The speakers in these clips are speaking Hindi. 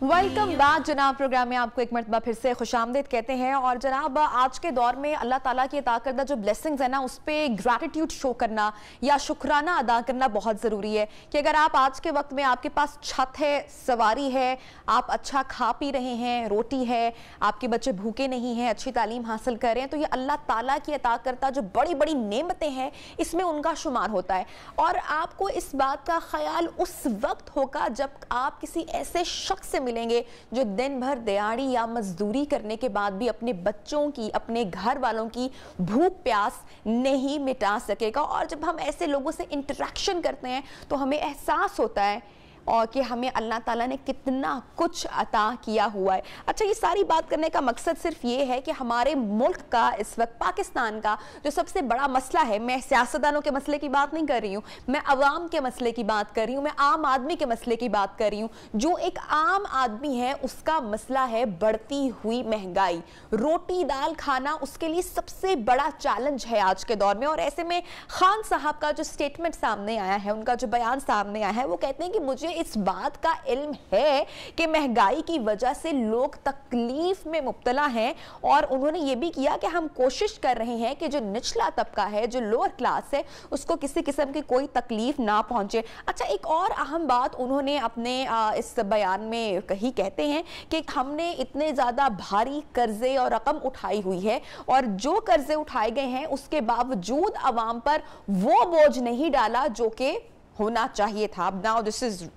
वेलकम बैक जनाब। प्रोग्राम में आपको एक मरतबा फिर से खुशामदीद कहते हैं। और जनाब, आज के दौर में अल्लाह ताला की अता करदा जो ब्लेसिंग्स है ना, उस पर ग्रैटिट्यूड शो करना या शुक्राना अदा करना बहुत ज़रूरी है। कि अगर आप आज के वक्त में आपके पास छत है, सवारी है, आप अच्छा खा पी रहे हैं, रोटी है, आपके बच्चे भूखे नहीं हैं, अच्छी तालीम हासिल कर रहे हैं, तो ये अल्लाह ताला की अता करता जो बड़ी बड़ी नेमतें हैं, इसमें उनका शुमार होता है। और आपको इस बात का ख्याल उस वक्त होगा जब आप किसी ऐसे शख्स से मिलेंगे जो दिन भर दिहाड़ी या मजदूरी करने के बाद भी अपने बच्चों की, अपने घर वालों की भूख प्यास नहीं मिटा सकेगा। और जब हम ऐसे लोगों से इंटरेक्शन करते हैं तो हमें एहसास होता है और कि हमें अल्लाह ताला ने कितना कुछ अता किया हुआ है। अच्छा, ये सारी बात करने का मकसद सिर्फ ये है कि हमारे मुल्क का इस वक्त, पाकिस्तान का जो सबसे बड़ा मसला है, मैं सियासतदानों के मसले की बात नहीं कर रही हूँ, मैं अवाम के मसले की बात कर रही हूँ, मैं आम आदमी के मसले की बात कर रही हूँ। जो एक आम आदमी है उसका मसला है बढ़ती हुई महंगाई। रोटी दाल खाना उसके लिए सबसे बड़ा चैलेंज है आज के दौर में। और ऐसे में खान साहब का जो स्टेटमेंट सामने आया है, उनका जो बयान सामने आया है, वो कहते हैं कि मुझे इस बात का इल्म है कि महंगाई की वजह से लोग तकलीफ में मुब्तला हैं। और उन्होंने ये भी किया कि हम कोशिश कर रहे हैं कि जो निचला तबका है, जो लोअर क्लास है, उसको किसी किस्म की कोई तकलीफ ना पहुंचे। अच्छा, एक और अहम बात उन्होंने अपने इस बयान में कही, कहते हैं कि हमने इतने ज़्यादा भारी कर्जे और रकम उठाई हुई है और जो कर्जे उठाए गए हैं उसके बावजूद अवाम पर वो बोझ नहीं डाला जो कि होना चाहिए था। नाउ दिस इज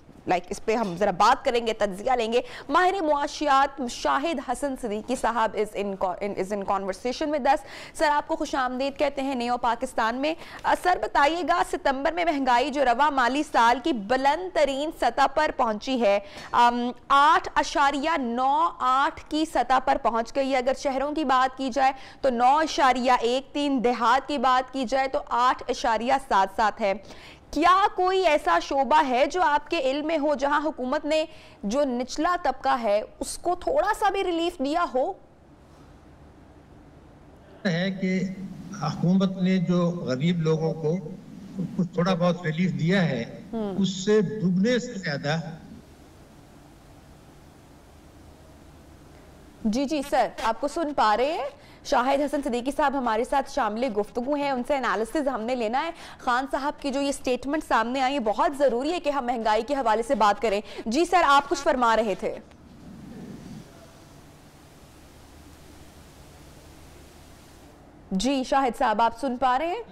इस पे हम जरा बात करेंगे, तज्जिया लेंगे। माहिर मुआशियात शाहिद हसन सिद्दीकी साहब is in conversation with us. Sir, आपको खुशामदीद कहते हैं नेओ पाकिस्तान में। सर, बताइएगा, सितंबर में महंगाई जो रवा माली साल की बुलंद तरीन सतह पर पहुंची है, 8.98 की सतह पर पहुंच गई है। अगर शहरों की बात की जाए तो 9.13, देहात की बात की जाए तो 8.77 है। क्या कोई ऐसा शोबा है जो आपके इल्म में हो जहां हुकूमत ने जो निचला तबका है उसको थोड़ा सा भी रिलीफ दिया हो? है कि हुकूमत ने जो गरीब लोगों को कुछ थोड़ा बहुत रिलीफ दिया है, उससे दुगने से ज्यादा। जी जी सर, आपको सुन पा रहे हैं? शाहिद हसन सिद्दीकी साहब हमारे साथ शामिल गुफ्तगू हैं, उनसे एनालिसिस हमने लेना है। खान साहब की जो ये स्टेटमेंट सामने आई है, बहुत ज़रूरी है कि हम महंगाई के हवाले से बात करें। जी सर, आप कुछ फरमा रहे थे। जी शाहिद साहब, आप सुन पा रहे हैं?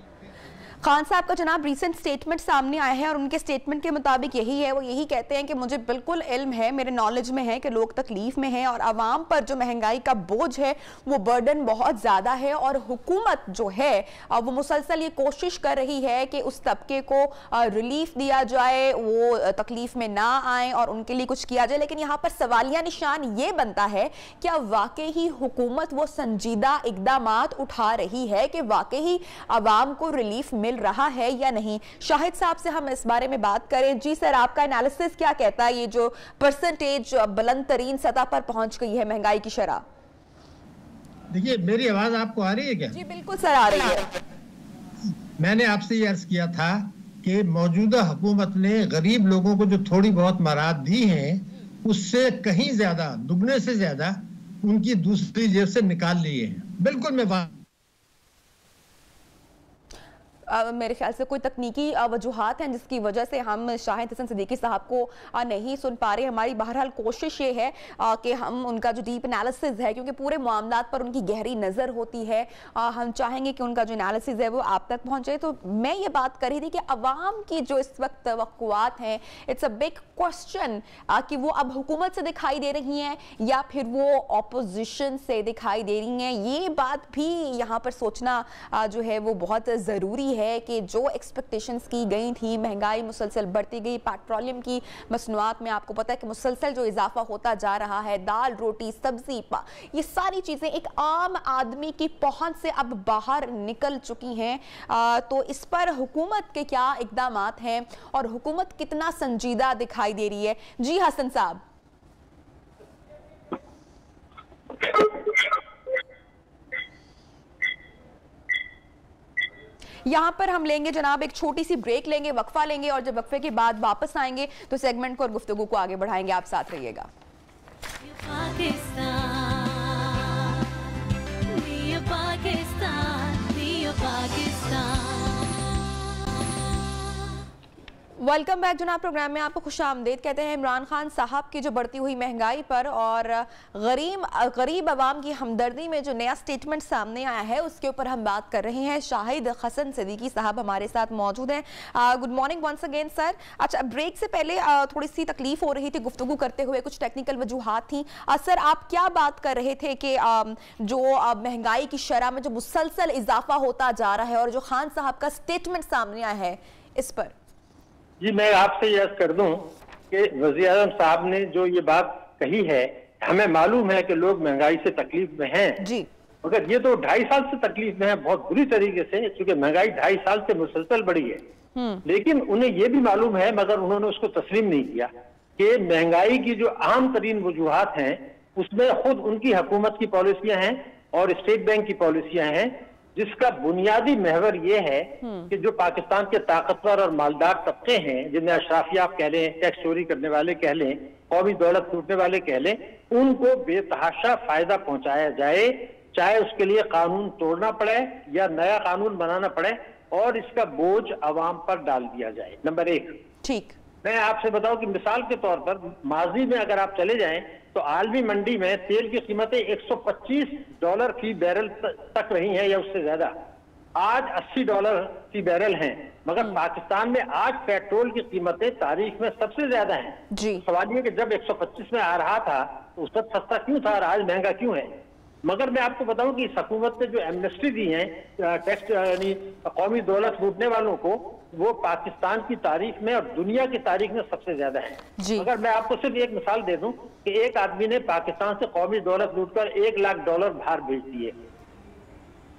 खान साहब का जनाब रिसेंट स्टेटमेंट सामने आया है और उनके स्टेटमेंट के मुताबिक यही है, वो यही कहते हैं कि मुझे बिल्कुल इल्म है, मेरे नॉलेज में है कि लोग तकलीफ में हैं और आवाम पर जो महंगाई का बोझ है वो बर्डन बहुत ज़्यादा है। और हुकूमत जो है वो मुसलसल ये कोशिश कर रही है कि उस तबके को रिलीफ दिया जाए, वो तकलीफ में ना आए और उनके लिए कुछ किया जाए। लेकिन यहाँ पर सवालिया निशान ये बनता है, क्या वाकई ही हुकूमत वो संजीदा इकदामात उठा रही है कि वाकई ही आवाम को रिलीफ मिल रहा है या नहीं? शाहिद साहब से हम इस बारे में बात करें। जी सर, आपका एनालिसिस क्या कहता है, ये जो परसेंटेज बुलंद तरीन सतह पर पहुंच गई है महंगाई की शरह? देखिए, मेरी आवाज आपको आ रही है क्या? जी बिल्कुल सर, आ रही है। मैंने आपसे ये अर्ज किया था कि मौजूदा हुकूमत ने गरीब लोगों को जो थोड़ी बहुत मराहत दी हैं, उससे कहीं ज्यादा, दुगने से ज्यादा उनकी दूसरी जेब से निकाल लिए हैं। बिल्कुल मैं मेरे ख्याल से कोई तकनीकी वजूहात हैं जिसकी वजह से हम शाहिद हसन सिद्दीकी साहब को नहीं सुन पा रहे। हमारी बहरहाल कोशिश ये है कि हम उनका जो डीप एनालिसिस है, क्योंकि पूरे मामलात पर उनकी गहरी नज़र होती है, हम चाहेंगे कि उनका जो एनालिसिस है वो आप तक पहुँचे। तो मैं ये बात कर रही थी कि अवाम की जो इस वक्त तवक्कुआत हैं, इट्स अ बिग क्वेश्चन कि वो अब हुकूमत से दिखाई दे रही हैं या फिर वो ऑपोजिशन से दिखाई दे रही हैं। ये बात भी यहाँ पर सोचना जो है वो बहुत ज़रूरी है कि जो एक्सपेक्टेशंस की गई थी, महंगाई मुसलसल बढ़ती गई, पेट्रोलियम की मसनूआत में आपको पता है कि मुसलसल जो इजाफा होता जा रहा है, दाल रोटी सब्जी ये सारी चीज़ें एक आम आदमी की पहुंच से अब बाहर निकल चुकी हैं। तो इस पर हुकूमत के क्या इक़दामात हैं और हुकूमत कितना संजीदा दिखाई दे रही है? जी हसन साहब। यहाँ पर हम लेंगे जनाब एक छोटी सी ब्रेक लेंगे, वक्फा लेंगे और जब वक्फे के बाद वापस आएंगे तो सेगमेंट को और गुफ्तगू को आगे बढ़ाएंगे। आप साथ रहिएगा। वेलकम बैक जनाब। प्रोग्राम में आपको खुशामदीद कहते हैं। इमरान खान साहब की जो बढ़ती हुई महंगाई पर और गरीब आवाम की हमदर्दी में जो नया स्टेटमेंट सामने आया है उसके ऊपर हम बात कर रहे हैं। शाहिद हसन सिद्दीकी साहब हमारे साथ मौजूद हैं। Good morning once again sir. अच्छा, ब्रेक से पहले थोड़ी सी तकलीफ हो रही थी गुफ्तगू करते हुए, कुछ टेक्निकल वजूहात थी। सर आप क्या बात कर रहे थे कि जो महंगाई की शरह में जो मुसलसल इजाफा होता जा रहा है और जो खान साहब का स्टेटमेंट सामने आया है इस पर? जी, मैं आपसे यह कर दूं कि वज़ीर-ए-आज़म साहब ने जो ये बात कही है, हमें मालूम है कि लोग महंगाई से तकलीफ में हैं जी, मगर ये तो 2.5 साल से तकलीफ में है बहुत बुरी तरीके से, क्योंकि महंगाई 2.5 साल से मुसलसल बढ़ी है। लेकिन उन्हें ये भी मालूम है, मगर उन्होंने उसको तस्लीम नहीं किया कि महंगाई की जो आम तरीन वजूहात हैं उसमें खुद उनकी हुकूमत की पॉलिसियां हैं और स्टेट बैंक की पॉलिसियां हैं, जिसका बुनियादी महवर यह है कि जो पाकिस्तान के ताकतवर और मालदार तबके हैं, जिन्हें अशराफिया आप कह लें, टैक्स चोरी करने वाले कह लें, कौमी दौलत लूटने वाले कह लें, उनको बेतहाशा फायदा पहुंचाया जाए, चाहे उसके लिए कानून तोड़ना पड़े या नया कानून बनाना पड़े, और इसका बोझ अवाम पर डाल दिया जाए। नंबर 1। ठीक, मैं आपसे बताऊं कि मिसाल के तौर पर माजी में अगर आप चले जाएं तो आलमी मंडी में तेल की कीमतें $125 फी बैरल तक रही हैं या उससे ज्यादा। आज $80 फी बैरल हैं, मगर पाकिस्तान में आज पेट्रोल की कीमतें तारीख में सबसे ज्यादा हैं जी। सवाल ये कि जब 125 में आ रहा था तो उस वक्त सस्ता क्यों था और आज महंगा क्यों है? मगर मैं आपको बताऊं कि इस हुकूमत ने जो एमनेस्टी दी है टैक्स यानी कौमी दौलत लूटने वालों को, वो पाकिस्तान की तारीख में और दुनिया की तारीख में सबसे ज्यादा है। अगर मैं आपको सिर्फ एक मिसाल दे दूं कि एक आदमी ने पाकिस्तान से कौमी दौलत लूटकर $1 लाख बाहर भेज दिए।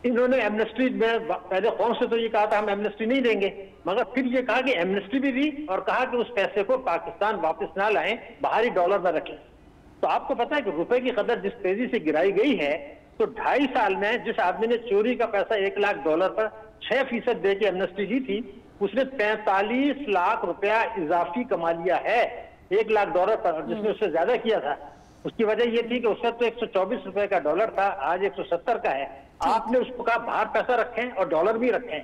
इन्होंने एमनेस्टी में पहले कौन से तो ये कहा था हम एमनेस्टी नहीं देंगे, मगर फिर ये कहा कि एमनेस्टी भी दी और कहा कि उस पैसे को पाकिस्तान वापस ना लाएं, बाहरी डॉलर में रखें। तो आपको पता है कि रुपए की कदर जिस तेजी से गिराई गई है, तो 2.5 साल में जिस आदमी ने चोरी का पैसा $1 लाख पर 6% दे के एमनेस्टी दी थी, उसने $45 लाख इजाफी कमा लिया है $1 लाख पर, जिसने उससे ज्यादा किया था। उसकी वजह यह थी कि उस वक्त तो $124 का डॉलर था, आज 170 का है। आपने उसको कहा बाहर पैसा रखें और डॉलर भी रखें,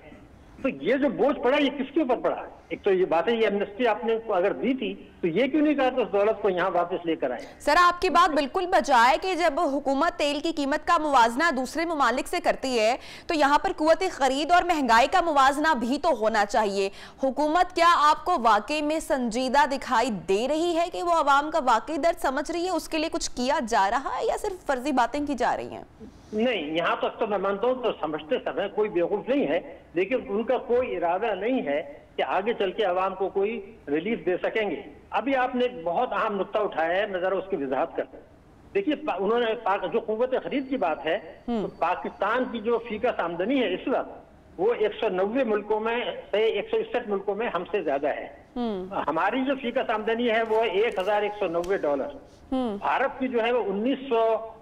तो ये जो बोझ पड़ा ये किसके ऊपर पड़ा? एक तो ये बात है, ये एमनेस्टी आपने अगर दी थी तो ये क्यों नहीं कहा कि उस दौलत को यहाँ वापस लेकर आए? सर आपकी बात बिल्कुल बजाय कि जब हुकूमत तेल की कीमत का मुवाजना दूसरे ममालिक से करती है तो यहाँ पर कुव्वत खरीद और महंगाई का मुवाजना भी तो होना चाहिए। हुकूमत क्या आपको वाकई में संजीदा दिखाई दे रही है कि वो आवाम का वाकई दर्द समझ रही है, उसके लिए कुछ किया जा रहा है या सिर्फ फर्जी बातें की जा रही हैं? नहीं, यहाँ तक तो मैं मानता हूँ तो समझते समय कोई बेवकूफ नहीं है, लेकिन उनका कोई इरादा नहीं है कि आगे चल के आवाम को कोई रिलीफ दे सकेंगे। अभी आपने एक बहुत अहम नुक्ता उठाया है, मैं जरा उसकी वजाहत करता हूँ। देखिए, उन्होंने जो कुव्वत खरीद की बात है, तो पाकिस्तान की जो फीकस आमदनी है इस वक्त वो 190 मुल्कों में से 161 मुल्कों में हमसे ज्यादा है। हमारी जो फीकस आमदनी है वो $1190। भारत की जो है वो $1900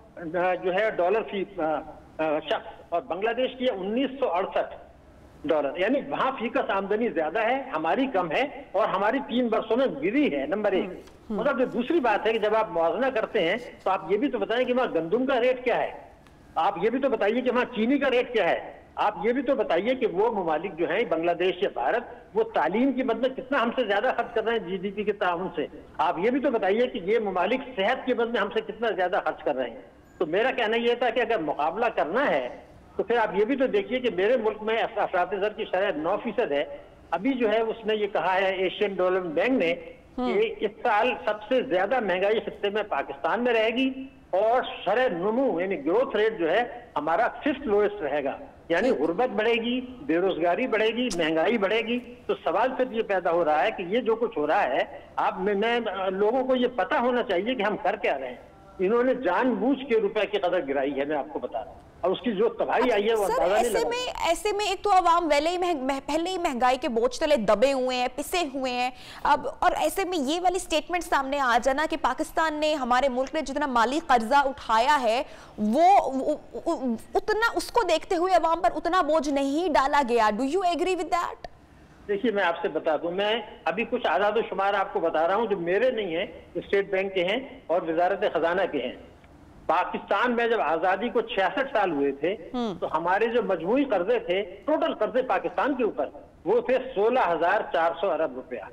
जो है डॉलर फी शख्स, और बांग्लादेश की $1968, यानी वहां फीकस आमदनी ज्यादा है, हमारी कम है, और हमारी 3 वर्षों में गिरी है। नंबर 1। मतलब जो दूसरी बात है कि जब आप मुआवजा करते हैं तो आप ये भी तो बताएं कि वहां गंदुम का रेट क्या है, आप ये भी तो बताइए कि वहां चीनी का रेट क्या है, आप ये भी तो बताइए कि वो ममालिक जो है बांग्लादेश या भारत, वो तालीम की मद में कितना हमसे ज्यादा खर्च कर रहे हैं GDP के ताउन से। आप ये भी तो बताइए कि ये ममालिक सेहत की मद में हमसे कितना ज्यादा खर्च कर रहे हैं। तो मेरा कहना यह था कि अगर मुकाबला करना है तो फिर आप ये भी तो देखिए कि मेरे मुल्क में अफरात ज़र की शरह 9% है। अभी जो है उसने ये कहा है एशियन डेवलपमेंट बैंक ने कि इस साल सबसे ज्यादा महंगाई खित्ते में पाकिस्तान में रहेगी, और शरह नुमू यानी ग्रोथ रेट जो है हमारा 5th लोएस्ट रहेगा, यानी गुर्बत बढ़ेगी, बेरोजगारी बढ़ेगी, महंगाई बढ़ेगी। तो सवाल फिर ये पैदा हो रहा है कि ये जो कुछ हो रहा है, लोगों को ये पता होना चाहिए कि हम कर क्या रहे हैं। इन्होंने जानबूझ के रुपए की कदर गिराई है, मैं आपको बता रहा हूँ, और उसकी जो तबाही आई है वो अंदाजा नहीं लगा। ऐसे में एक तो आवाम पहले ही महंगाई के बोझ तले दबे हुए हैं, पिसे हुए हैं अब, और ऐसे में ये वाली स्टेटमेंट सामने आ जाना कि पाकिस्तान ने, हमारे मुल्क ने जितना माली कर्जा उठाया है वो उतना, उसको देखते हुए आवाम पर उतना बोझ नहीं डाला गया। Do you agree with that? देखिए मैं आपसे बता दूं, मैं अभी कुछ आदाद शुमार आपको बता रहा हूं जो मेरे नहीं है, स्टेट बैंक के हैं और वजारत खजाना के हैं। पाकिस्तान में जब आजादी को 66 साल हुए थे तो हमारे जो मजमूई कर्जे थे, टोटल कर्जे पाकिस्तान के ऊपर, वो थे 16,400 अरब रुपया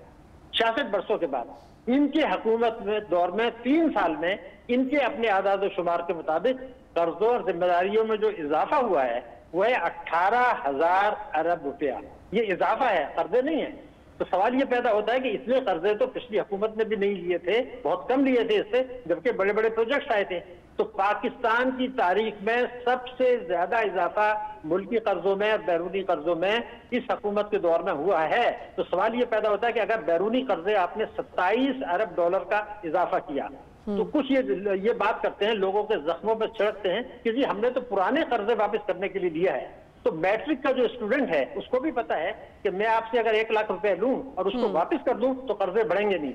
66 वर्षों के बाद। इनके हुकूमत में दौर में 3 साल में इनके अपने आदाद शुमार के मुताबिक कर्जों और जिम्मेदारियों में जो इजाफा हुआ है वो है 18,000 अरब रुपया। ये इजाफा है, कर्जे नहीं है। तो सवाल ये पैदा होता है कि इसलिए कर्जे तो पिछली हुकूमत ने भी नहीं लिए थे, बहुत कम लिए थे इससे, जबकि बड़े बड़े प्रोजेक्ट्स आए थे। तो पाकिस्तान की तारीख में सबसे ज्यादा इजाफा मुल्की कर्जों में और बैरूनी कर्जों में इस हुकूमत के दौर में हुआ है। तो सवाल ये पैदा होता है कि अगर बैरूनी कर्जे आपने 27 अरब डॉलर का इजाफा किया तो कुछ ये बात करते हैं, लोगों के जख्मों पर छिड़कते हैं कि जी हमने तो पुराने कर्जे वापस करने के लिए दिया है। तो मैट्रिक का जो स्टूडेंट है उसको भी पता है कि मैं आपसे अगर 1 लाख रुपए लूं और उसको वापस कर दूं तो कर्जे बढ़ेंगे नहीं।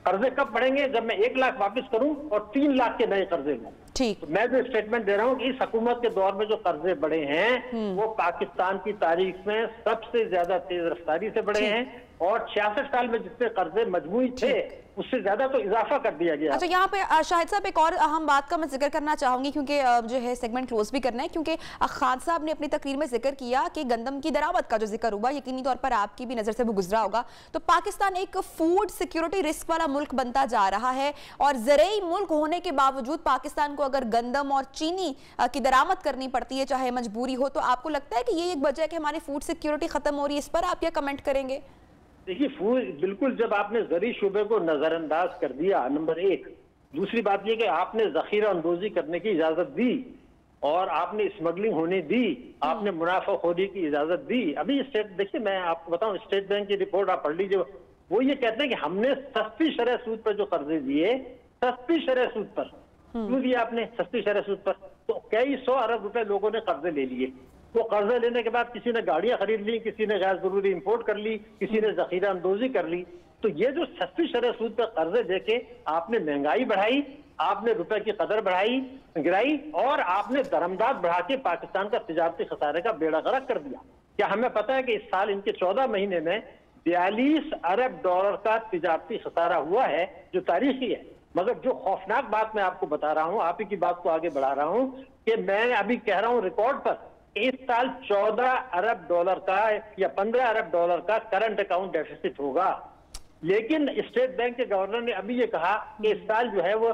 कर्जे कब बढ़ेंगे? जब मैं 1 लाख वापस करूं और 3 लाख के नए कर्जे लूं। ठीक, तो मैं जो स्टेटमेंट दे रहा हूं कि इस हुकूमत के दौर में जो कर्जे बढ़े हैं वो पाकिस्तान की तारीख में सबसे ज्यादा तेज रफ्तारी से बढ़े हैं और 66 साल में जितने कर्जे मजमूई थे उससे ज्यादा तो इजाफा कर दिया गया। अच्छा, यहाँ पे शाहिद साहब एक और अहम बात का मैं जिक्र करना चाहूंगी, क्योंकि जो है सेगमेंट क्लोज भी करना है, क्योंकि खान साहब ने अपनी तकरीर में जिक्र किया कि गंदम की दरामद का जो जिक्र हुआ, यकीनी तौर पर आपकी भी नजर से वो गुजरा होगा। तो पाकिस्तान एक फूड सिक्योरिटी रिस्क वाला मुल्क बनता जा रहा है और ज़रूरी मुल्क होने के बावजूद पाकिस्तान को अगर गंदम और चीनी की दरामद करनी पड़ती है, चाहे मजबूरी हो, तो आपको लगता है कि ये एक वजह है कि हमारी फूड सिक्योरिटी खत्म हो रही है? इस पर आप क्या कमेंट करेंगे? देखिए, बिल्कुल, जब आपने ज़री शुबे को नजरअंदाज कर दिया, नंबर 1। दूसरी बात यह कि आपने जखीरा अंदोजी करने की इजाजत दी और आपने स्मगलिंग होने दी, आपने मुनाफाखोरी की इजाजत दी। अभी देखिए मैं आपको बताऊं, स्टेट बैंक की रिपोर्ट आप पढ़ लीजिए, वो ये कहते हैं कि हमने सस्ती शरह सूद पर जो कर्जे दिए, सस्ती शरह सूद पर क्यों दिया आपने? सस्ती शरह सूद पर तो कई 100 अरब रुपए लोगों ने कर्जे ले लिए। वो कर्जे लेने के बाद किसी ने गाड़ियां खरीद ली, किसी ने गैर जरूरी इंपोर्ट कर ली, किसी ने जखीरा अंदोजी कर ली। तो ये जो सस्ती शरह सूद पर कर्जे देके आपने महंगाई बढ़ाई, आपने रुपए की कदर बढ़ाई, गिराई और आपने दरमदाद बढ़ा के पाकिस्तान का तिजारती खसारे का बेड़ा गर्क कर दिया। क्या हमें पता है कि इस साल इनके 14 महीने में 42 अरब डॉलर का तिजारती खसारा हुआ है, जो तारीखी है। मगर जो खौफनाक बात मैं आपको बता रहा हूं, आप ही की बात को आगे बढ़ा रहा हूं कि मैं अभी कह रहा हूं रिकॉर्ड पर, इस साल 14 अरब डॉलर का या 15 अरब डॉलर का करंट अकाउंट डेफिसिट होगा। लेकिन स्टेट बैंक के गवर्नर ने अभी ये कहा कि इस साल जो है वो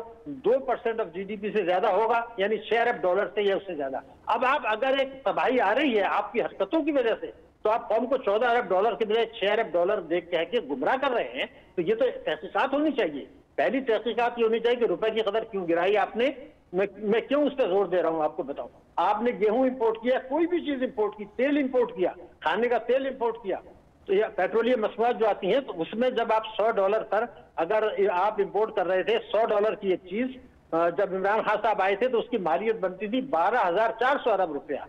2% ऑफ जीडीपी से ज्यादा होगा, यानी 6 अरब डॉलर से या उससे ज्यादा। अब आप अगर एक तबाही आ रही है आपकी हरकतों की वजह से, तो आप कौम को 14 अरब डॉलर के बजाय 6 अरब डॉलर देख कह के गुमराह कर रहे हैं। तो ये तो तहकीकात होनी चाहिए। पहली तहकीकात ये होनी चाहिए कि रुपए की कदर क्यों गिराई आपने। मैं क्यों उस पर जोर दे रहा हूं आपको बताऊं। आपने गेहूं इंपोर्ट किया, कोई भी चीज इंपोर्ट की, तेल इंपोर्ट किया, खाने का तेल इंपोर्ट किया, तो ये पेट्रोलियम मसनूआत जो आती हैं, तो उसमें जब आप 100 डॉलर पर अगर आप इंपोर्ट कर रहे थे, 100 डॉलर की एक चीज, जब इमरान खान साहब आए थे तो उसकी मालियत बनती थी 12,400 अरब रुपया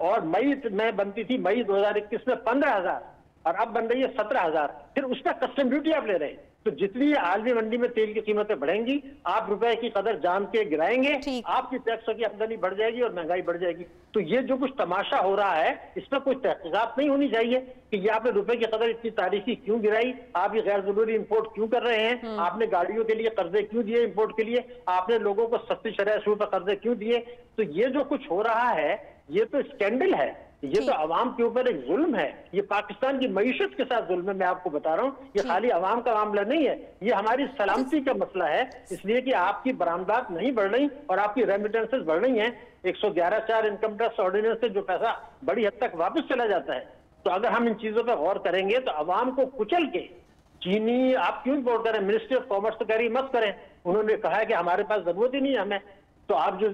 और मई में बनती थी, मई 2021 में 15,000 और अब बन रही है 17,000। फिर उसका कस्टम ड्यूटी आप ले रहे हैं। तो जितनी आलमी मंडी में तेल की कीमतें बढ़ेंगी, आप रुपए की कदर जान के गिराएंगे, आपकी टैक्सों की आमदनी बढ़ जाएगी और महंगाई बढ़ जाएगी। तो ये जो कुछ तमाशा हो रहा है, इसमें कोई तहकीकात नहीं होनी चाहिए कि ये आपने रुपए की कदर इतनी तारीखी क्यों गिराई, आप ये गैर जरूरी इंपोर्ट क्यों कर रहे हैं, आपने गाड़ियों के लिए कर्जे क्यों दिए इंपोर्ट के लिए, आपने लोगों को सस्ती शरह सूद पर कर्जे क्यों दिए। तो ये जो कुछ हो रहा है, ये तो स्कैंडल है, ये तो अवाम के ऊपर एक जुल्म है। ये पाकिस्तान की मईशत के साथ जुल्म है। मैं आपको बता रहा हूँ, ये खाली अवाम का मामला नहीं है, ये हमारी सलामती का मसला है। इसलिए कि आपकी बरामदात नहीं बढ़ रही और आपकी रेमिटेंसेस बढ़ रही हैं। 111(4) इनकम टैक्स ऑर्डिनेंस से जो पैसा बड़ी हद तक वापस चला जाता है। तो अगर हम इन चीजों पर गौर करेंगे तो अवाम को कुचल के चीनी आप क्यों इंपोर्ट करें? मिनिस्ट्री ऑफ कॉमर्स तो कह रही मत करें, उन्होंने कहा है कि हमारे पास जरूरत ही नहीं है हमें। तो आप जो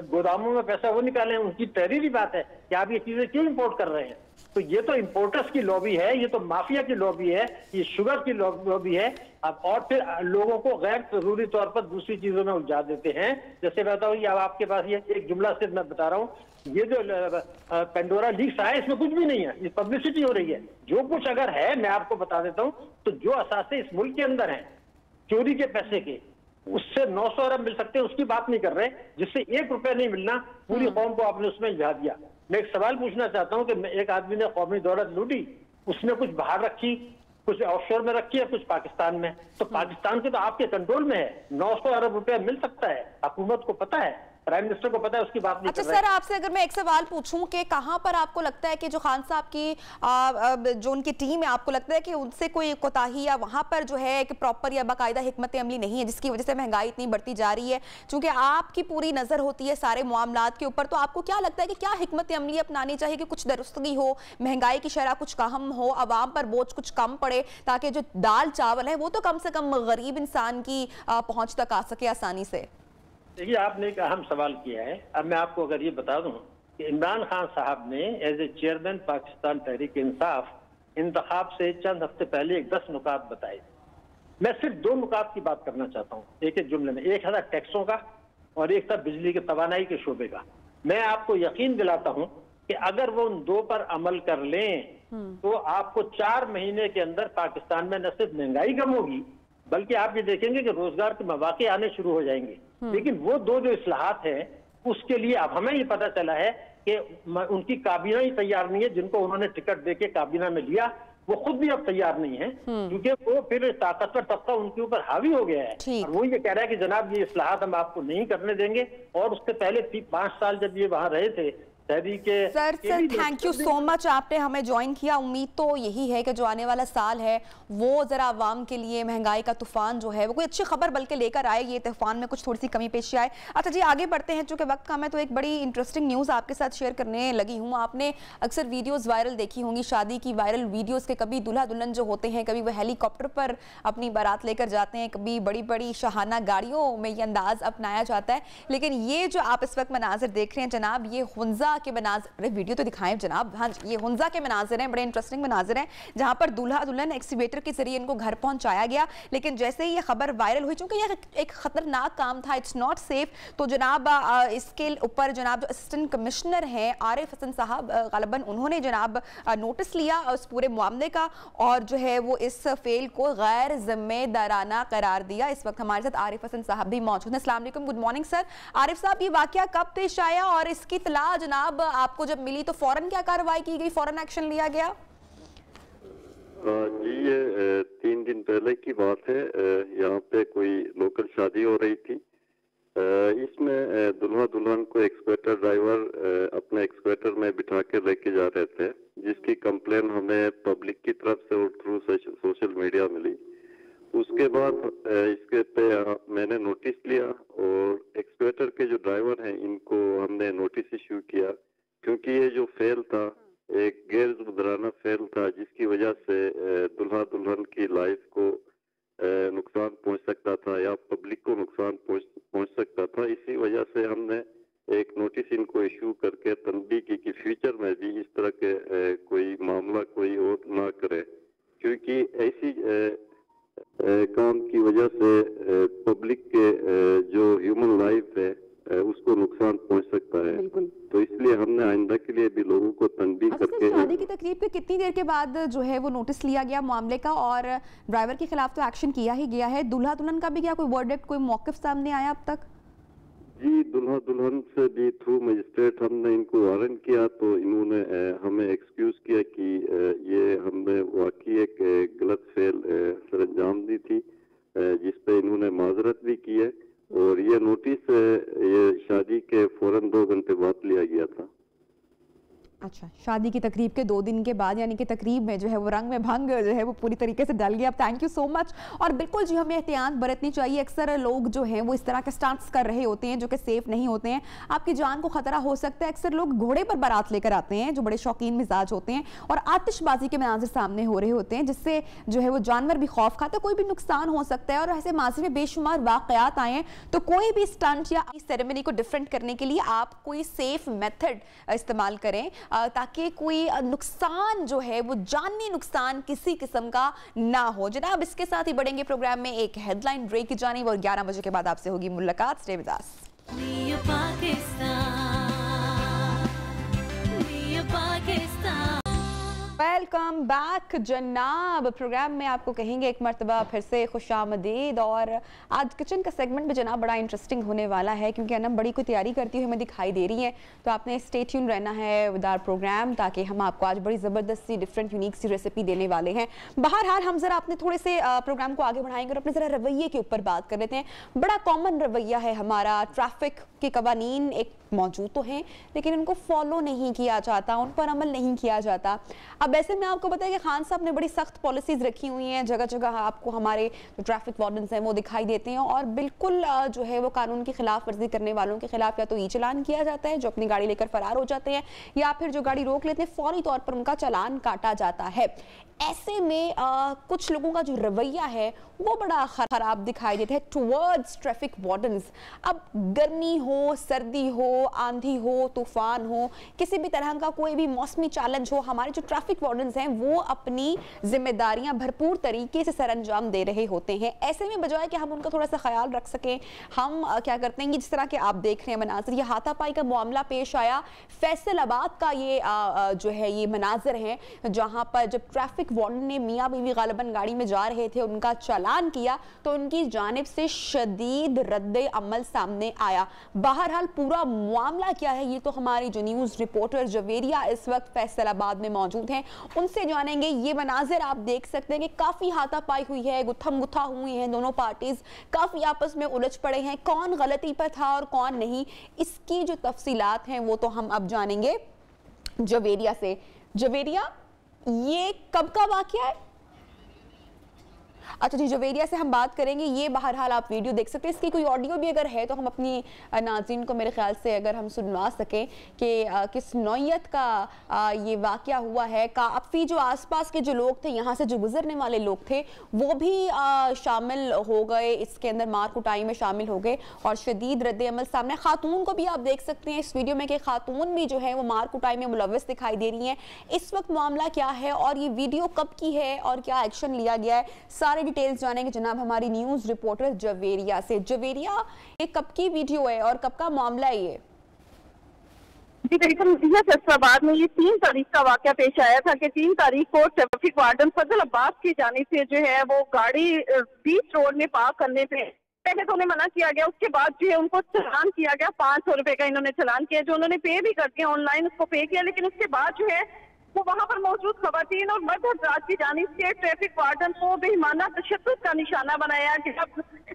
गोदामों में पैसा वो निकालें, उनकी तहरीरी बात है कि आप ये चीजें क्यों इंपोर्ट कर रहे हैं। तो ये तो इंपोर्टर्स की लॉबी है, ये तो माफिया की लॉबी है, ये शुगर की लॉबी है। अब और फिर लोगों को गैर जरूरी तौर पर दूसरी चीजों में उलझा देते हैं। जैसे मैं बताऊँ, अब आपके पास ये एक जुमला से मैं बता रहा हूँ, ये जो पेंडोरा लीक्स आया, इसमें कुछ भी नहीं है, ये पब्लिसिटी हो रही है। जो कुछ अगर है, मैं आपको बता देता हूँ, तो जो असासे इस मुल्क के अंदर है चोरी के पैसे के, उससे 900 अरब मिल सकते हैं, उसकी बात नहीं कर रहे। जिससे 1 रुपया नहीं मिलना, पूरी कौम को आपने उसमें उलझा दिया। मैं एक सवाल पूछना चाहता हूं कि एक आदमी ने कौमी दौलत लूटी, उसने कुछ बाहर रखी, कुछ ऑफशोर में रखी है, कुछ पाकिस्तान में। तो पाकिस्तान के तो आपके कंट्रोल में है, 900 अरब रुपया मिल सकता है, हुकूमत को पता है, प्राइम मिनिस्टर को पता है, उसकी बात नहीं अच्छा कर रहे। सर, आपसे अगर मैं एक सवाल पूछूं कि कहां पर आपको लगता है कि जो खान साहब की जो उनकी टीम है, आपको लगता है कि उनसे कोई कोताही या वहां पर जो है कि प्रॉपर या बाकायदा हिकमत अमली नहीं है जिसकी वजह से महंगाई इतनी बढ़ती जा रही है? क्योंकि आपकी पूरी नजर होती है सारे मामलात के ऊपर, तो आपको क्या लगता है कि क्या हिकमत अमली अपनानी चाहिए कि कुछ दुरुस्तगी हो, महंगाई की शरह कुछ कम हो, आवाम पर बोझ कुछ कम पड़े, ताकि जो दाल चावल है वो तो कम से कम गरीब इंसान की पहुंच तक आ सके आसानी से? देखिए, आपने एक अहम सवाल किया है। अब मैं आपको अगर ये बता दूं कि इमरान खान साहब ने as a chairman Pakistan Tehreek Insaf इंतखाब से चंद हफ्ते पहले 10 नुकात बताए। मैं सिर्फ 2 नुकात की बात करना चाहता हूँ एक एक जुमले में। एक था टैक्सों का और एक था बिजली के तवानाई के शोबे का। मैं आपको यकीन दिलाता हूँ कि अगर वो उन 2 पर अमल कर लें तो आपको 4 महीने के अंदर पाकिस्तान में न सिर्फ महंगाई कम होगी, बल्कि आप ये देखेंगे कि रोजगार के मौके आने शुरू हो जाएंगे। लेकिन वो 2 जो इस्लाहात हैं, उसके लिए अब हमें ये पता चला है कि उनकी काबीना ही तैयार नहीं है। जिनको उन्होंने टिकट देके काबीना में लिया, वो खुद भी अब तैयार नहीं है, क्योंकि वो फिर ताकतवर तबका उनके ऊपर हावी हो गया है। और वो ये कह रहा है कि जनाब ये इस्लाहात हम आपको नहीं करने देंगे। और उससे पहले 5 साल जब ये वहां रहे थे sir thank you so much, आपने हमें ज्वाइन किया। उम्मीद तो यही है कि जो आने वाला साल है वो जरा आवाम के लिए महंगाई का तूफान जो है वो कोई अच्छी खबर बल्कि लेकर आए, ये तूफान में कुछ थोड़ी सी कमी पेशी आए। अच्छा जी, आगे बढ़ते हैं, चूंकि वक्त कम है तो एक बड़ी इंटरेस्टिंग न्यूज़ आपके साथ शेयर करने लगी हूँ। आपने अक्सर वीडियोज़ वायरल देखी होंगी, शादी की वायरल वीडियोज़ के। कभी दूल्हा दुल्हन जो होते हैं, कभी वो हेलीकॉप्टर पर अपनी बारात लेकर जाते हैं, कभी बड़ी बड़ी शाहाना गाड़ियों में ये अंदाज अपनाया जाता है। लेकिन ये जो आप इस वक्त मनाजिर देख रहे हैं जनाब, ये हुंजा के मनाजिर, वीडियो तो दिखाएं जनाब। हाँ, ये हुंजा के मनाजिर हैं, बड़े इंटरेस्टिंग मनाजिर हैं, जहां पर दूल्हा दुल्हन एक्सीवेटर के जरिए इनको घर पहुंचाया गया। लेकिन जैसे ही ये खबर वायरल हुई, चूंकि यह एक खतरनाक काम था, इट्स नॉट सेफ, तो जनाब इसके ऊपर जनाब जो असिस्टेंट कमिश्नर हैं आरिफ हसन साहब गालिबन, उन्होंने जनाब नोटिस लिया उस पूरे मामले का और जो है वो इस फेल को गैर जिम्मेदाराना करार दिया। इस वक्त हमारे साथ आरिफ हसन साहब भी मौजूद हैं। अस्सलाम वालेकुम, गुड मॉर्निंग सर। आरिफ साहब, ये वाकया कब पेश आया और इसकी इत्तला जनाब आपको जब मिली तो फौरन क्या कार्रवाई की गई, फौरन एक्शन लिया गया? जी, ये 3 दिन पहले की बात है। यहाँ पे कोई लोकल शादी हो रही थी। इसमें दुल्हा दुल्हन को एक्सकेवेटर ड्राइवर अपने एक्सकेवेटर में बिठा के लेके जा रहे थे, जिसकी कंप्लेन हमें पब्लिक की तरफ से और थ्रू सोशल मीडिया मिली। उसके बाद इसके पे मैंने नोटिस लिया और एक्सकेवेटर के जो ड्राइवर हैं इनको हमने नोटिस इश्यू किया, क्योंकि ये जो फेल था एक गैर जिम्मेदाराना फेल था, जिसकी वजह से दुल्हा दुल्हन की लाइफ को नुकसान पहुंच सकता था या पब्लिक को नुकसान पहुंच सकता था। इसी वजह से हमने एक नोटिस इनको इशू करके तंबीह की कि फ्यूचर में भी इस तरह के कोई मामला कोई और ना करे, क्योंकि ऐसी काम की वजह से पब्लिक के जो ह्यूमन लाइफ है उसको नुकसान पहुंच सकता है। तो इसलिए हमने आइंदा के लिए भी लोगों को तंबीह करके। शादी की तकरीब के कितनी देर के बाद जो है वो नोटिस लिया गया मामले का और ड्राइवर के खिलाफ तो एक्शन किया ही गया है, दूल्हा दुल्हन का भी क्या कोई वर्डिक्ट, कोई मौकिफ सामने आया अब तक? जी, दूल्हा दुल्हन से भी थ्रू मजिस्ट्रेट हमने इनको वारंट किया, तो इन्होंने हमें एक्सक्यूज किया कि ये हमने वाकई एक गलत फेल सरंजाम दी थी, जिसपे इन्होंने माजरत भी की है। और ये नोटिस ये शादी के फौरन 2 घंटे बाद लिया गया था। अच्छा, शादी की तकरीब के 2 दिन के बाद, यानी कि तकरीब में जो है वो रंग में भंग जो है वो पूरी तरीके से डल गया। अब थैंक यू सो मच। और बिल्कुल जी, हमें एहतियात बरतनी चाहिए। अक्सर लोग जो हैं वो इस तरह के स्टंट्स कर रहे होते हैं जो कि सेफ नहीं होते हैं, आपकी जान को खतरा हो सकता है। अक्सर लोग घोड़े पर बारात लेकर आते हैं जो बड़े शौकीन मिजाज होते हैं और आतिशबाजी के मनाजिर सामने हो रहे होते हैं, जिससे जो है वो जानवर भी खौफ खाते हैं, कोई भी नुकसान हो सकता है। और ऐसे माजी में बेशुमार वाकयात आए हैं, तो कोई भी स्टंट या इस सेरेमनी को डिफरेंट करने के लिए आप कोई सेफ मेथड इस्तेमाल करें ताकि कोई नुकसान जो है वो जानी नुकसान किसी किस्म का ना हो। जनाब, इसके साथ ही बढ़ेंगे प्रोग्राम में एक हेडलाइन ब्रेक की जानिब और 11 बजे के बाद आपसे होगी मुलाकात। Stay with us. Welcome back जनाब। प्रोग्राम में आपको कहेंगे एक मरतबा फिर से खुशामदीद। और आज किचन का सेगमेंट में जनाब बड़ा इंटरेस्टिंग होने वाला है, क्योंकि अनम बड़ी कोई तैयारी करती हुई हमें दिखाई दे रही है, तो आपने स्टे ट्यून रहना है विद आवर प्रोग्राम, ताकि हम आपको आज बड़ी ज़बरदस्त सी डिफरेंट यूनिक सी रेसिपी देने वाले हैं। बहरहाल हम ज़रा अपने थोड़े से प्रोग्राम को आगे बढ़ाएंगे और अपने ज़रा रवैये के ऊपर बात कर लेते हैं। बड़ा कॉमन रवैया है हमारा, ट्रैफिक के कवानीन एक मौजूद तो हैं लेकिन उनको फॉलो नहीं किया जाता, उन पर अमल नहीं किया जाता। अब ऐसे में आपको पता है कि खान साहब ने बड़ी सख्त पॉलिसीज रखी हुई हैं, जगह जगह आपको हमारे जो ट्रैफिक वार्डन्स हैं वो दिखाई देते हैं, और बिल्कुल जो है वो कानून की खिलाफ वर्जी करने वालों के खिलाफ या तो ई चलान किया जाता है, जो अपनी गाड़ी लेकर फरार हो जाते हैं, या फिर जो गाड़ी रोक लेते हैं फौरी तौर पर उनका चालान काटा जाता है। ऐसे में कुछ लोगों का जो रवैया है वो बड़ा खराब दिखाई देता है टुवर्ड्स ट्रैफिक वार्डन्स। अब गर्मी हो, सर्दी हो, आंधी हो, तूफान हो, किसी भी तरह का कोई भी मौसमी चैलेंज हो, हमारे जो ट्रैफिक वार्डन्स हैं वो अपनी जिम्मेदारियां भरपूर तरीके से सरअंजाम दे रहे होते हैं। ऐसे में बजाय कि हम उनका थोड़ा सा ख्याल रख सकें, हम क्या करते हैं कि जिस तरह के आप देख रहे हैं मनाजर, ये हाथापाई का मामला पेश आया, फैसलाबाद का ये जो है ये मनाजर है, जहाँ पर जब ट्रैफिक वार्डन ने मियाँ बीवी गालिबन गाड़ी में जा रहे थे, उनका चालान किया तो उनकी जानिब से शदीद रद्द अमल सामने आया। बहरहाल पूरा मामला क्या है ये तो हमारी जो न्यूज़ रिपोर्टर जवेरिया इस वक्त फैसलाबाद में मौजूद हैं, उनसे जानेंगे। ये मनाजिर आप देख सकते हैं कि काफ़ी हाथापाई हुई है, गुत्थम गुत्था हुई हैं, दोनों पार्टीज काफ़ी आपस में उलझ पड़े हैं, कौन गलती पर था और कौन नहीं, इसकी जो तफसीलात हैं वो तो हम अब जानेंगे जवेरिया से। जवेरिया, ये कब का वाकया है? अच्छा जी, जवेरिया से हम बात करेंगे। ये बहरहाल आप वीडियो देख सकते हैं, इसकी कोई ऑडियो भी अगर है तो हम अपनी नाज़रीन को मेरे ख्याल से अगर हम सुनवा सकें कि किस नौयत का ये वाकया हुआ है। काफ़ी जो आसपास के जो लोग थे, यहाँ से जो गुजरने वाले लोग थे वो भी शामिल हो गए, इसके अंदर मार कुटाई में शामिल हो गए और शदीद रद्द अमल सामने। खातून को भी आप देख सकते हैं इस वीडियो में कि खातून भी जो है वो मार कुटाई में मुलव्वस दिखाई दे रही हैं। इस वक्त मामला क्या है और ये वीडियो कब की है और क्या एक्शन लिया गया है, सारे डिटेल्स जानेंगे जनाब हमारी न्यूज़ रिपोर्टर जवेरिया से। जवेरिया, ये कब की वीडियो है और कब का मामला है ये? जी बिल्कुल, फैसलाबाद में ये 3 तारीख का वाकया पेश आया था कि 3 तारीख को ट्रैफिक वार्डन फजल अब्बास की जानिब से जो है वो गाड़ी बीच रोड में पार्क करने पे पहले तो उन्हें मना किया गया, उसके बाद जो है उनको चालान किया गया। 500 रुपए का इन्होंने चालान किया, जो उन्होंने पे भी कर दिया, ऑनलाइन उसको पे किया। लेकिन उसके बाद जो है वो वहाँ पर मौजूद खवातीन और मर्द हज़रात की जानिब से ट्रैफिक वार्डन को बेईमाना तशद्दुद का निशाना बनाया गया।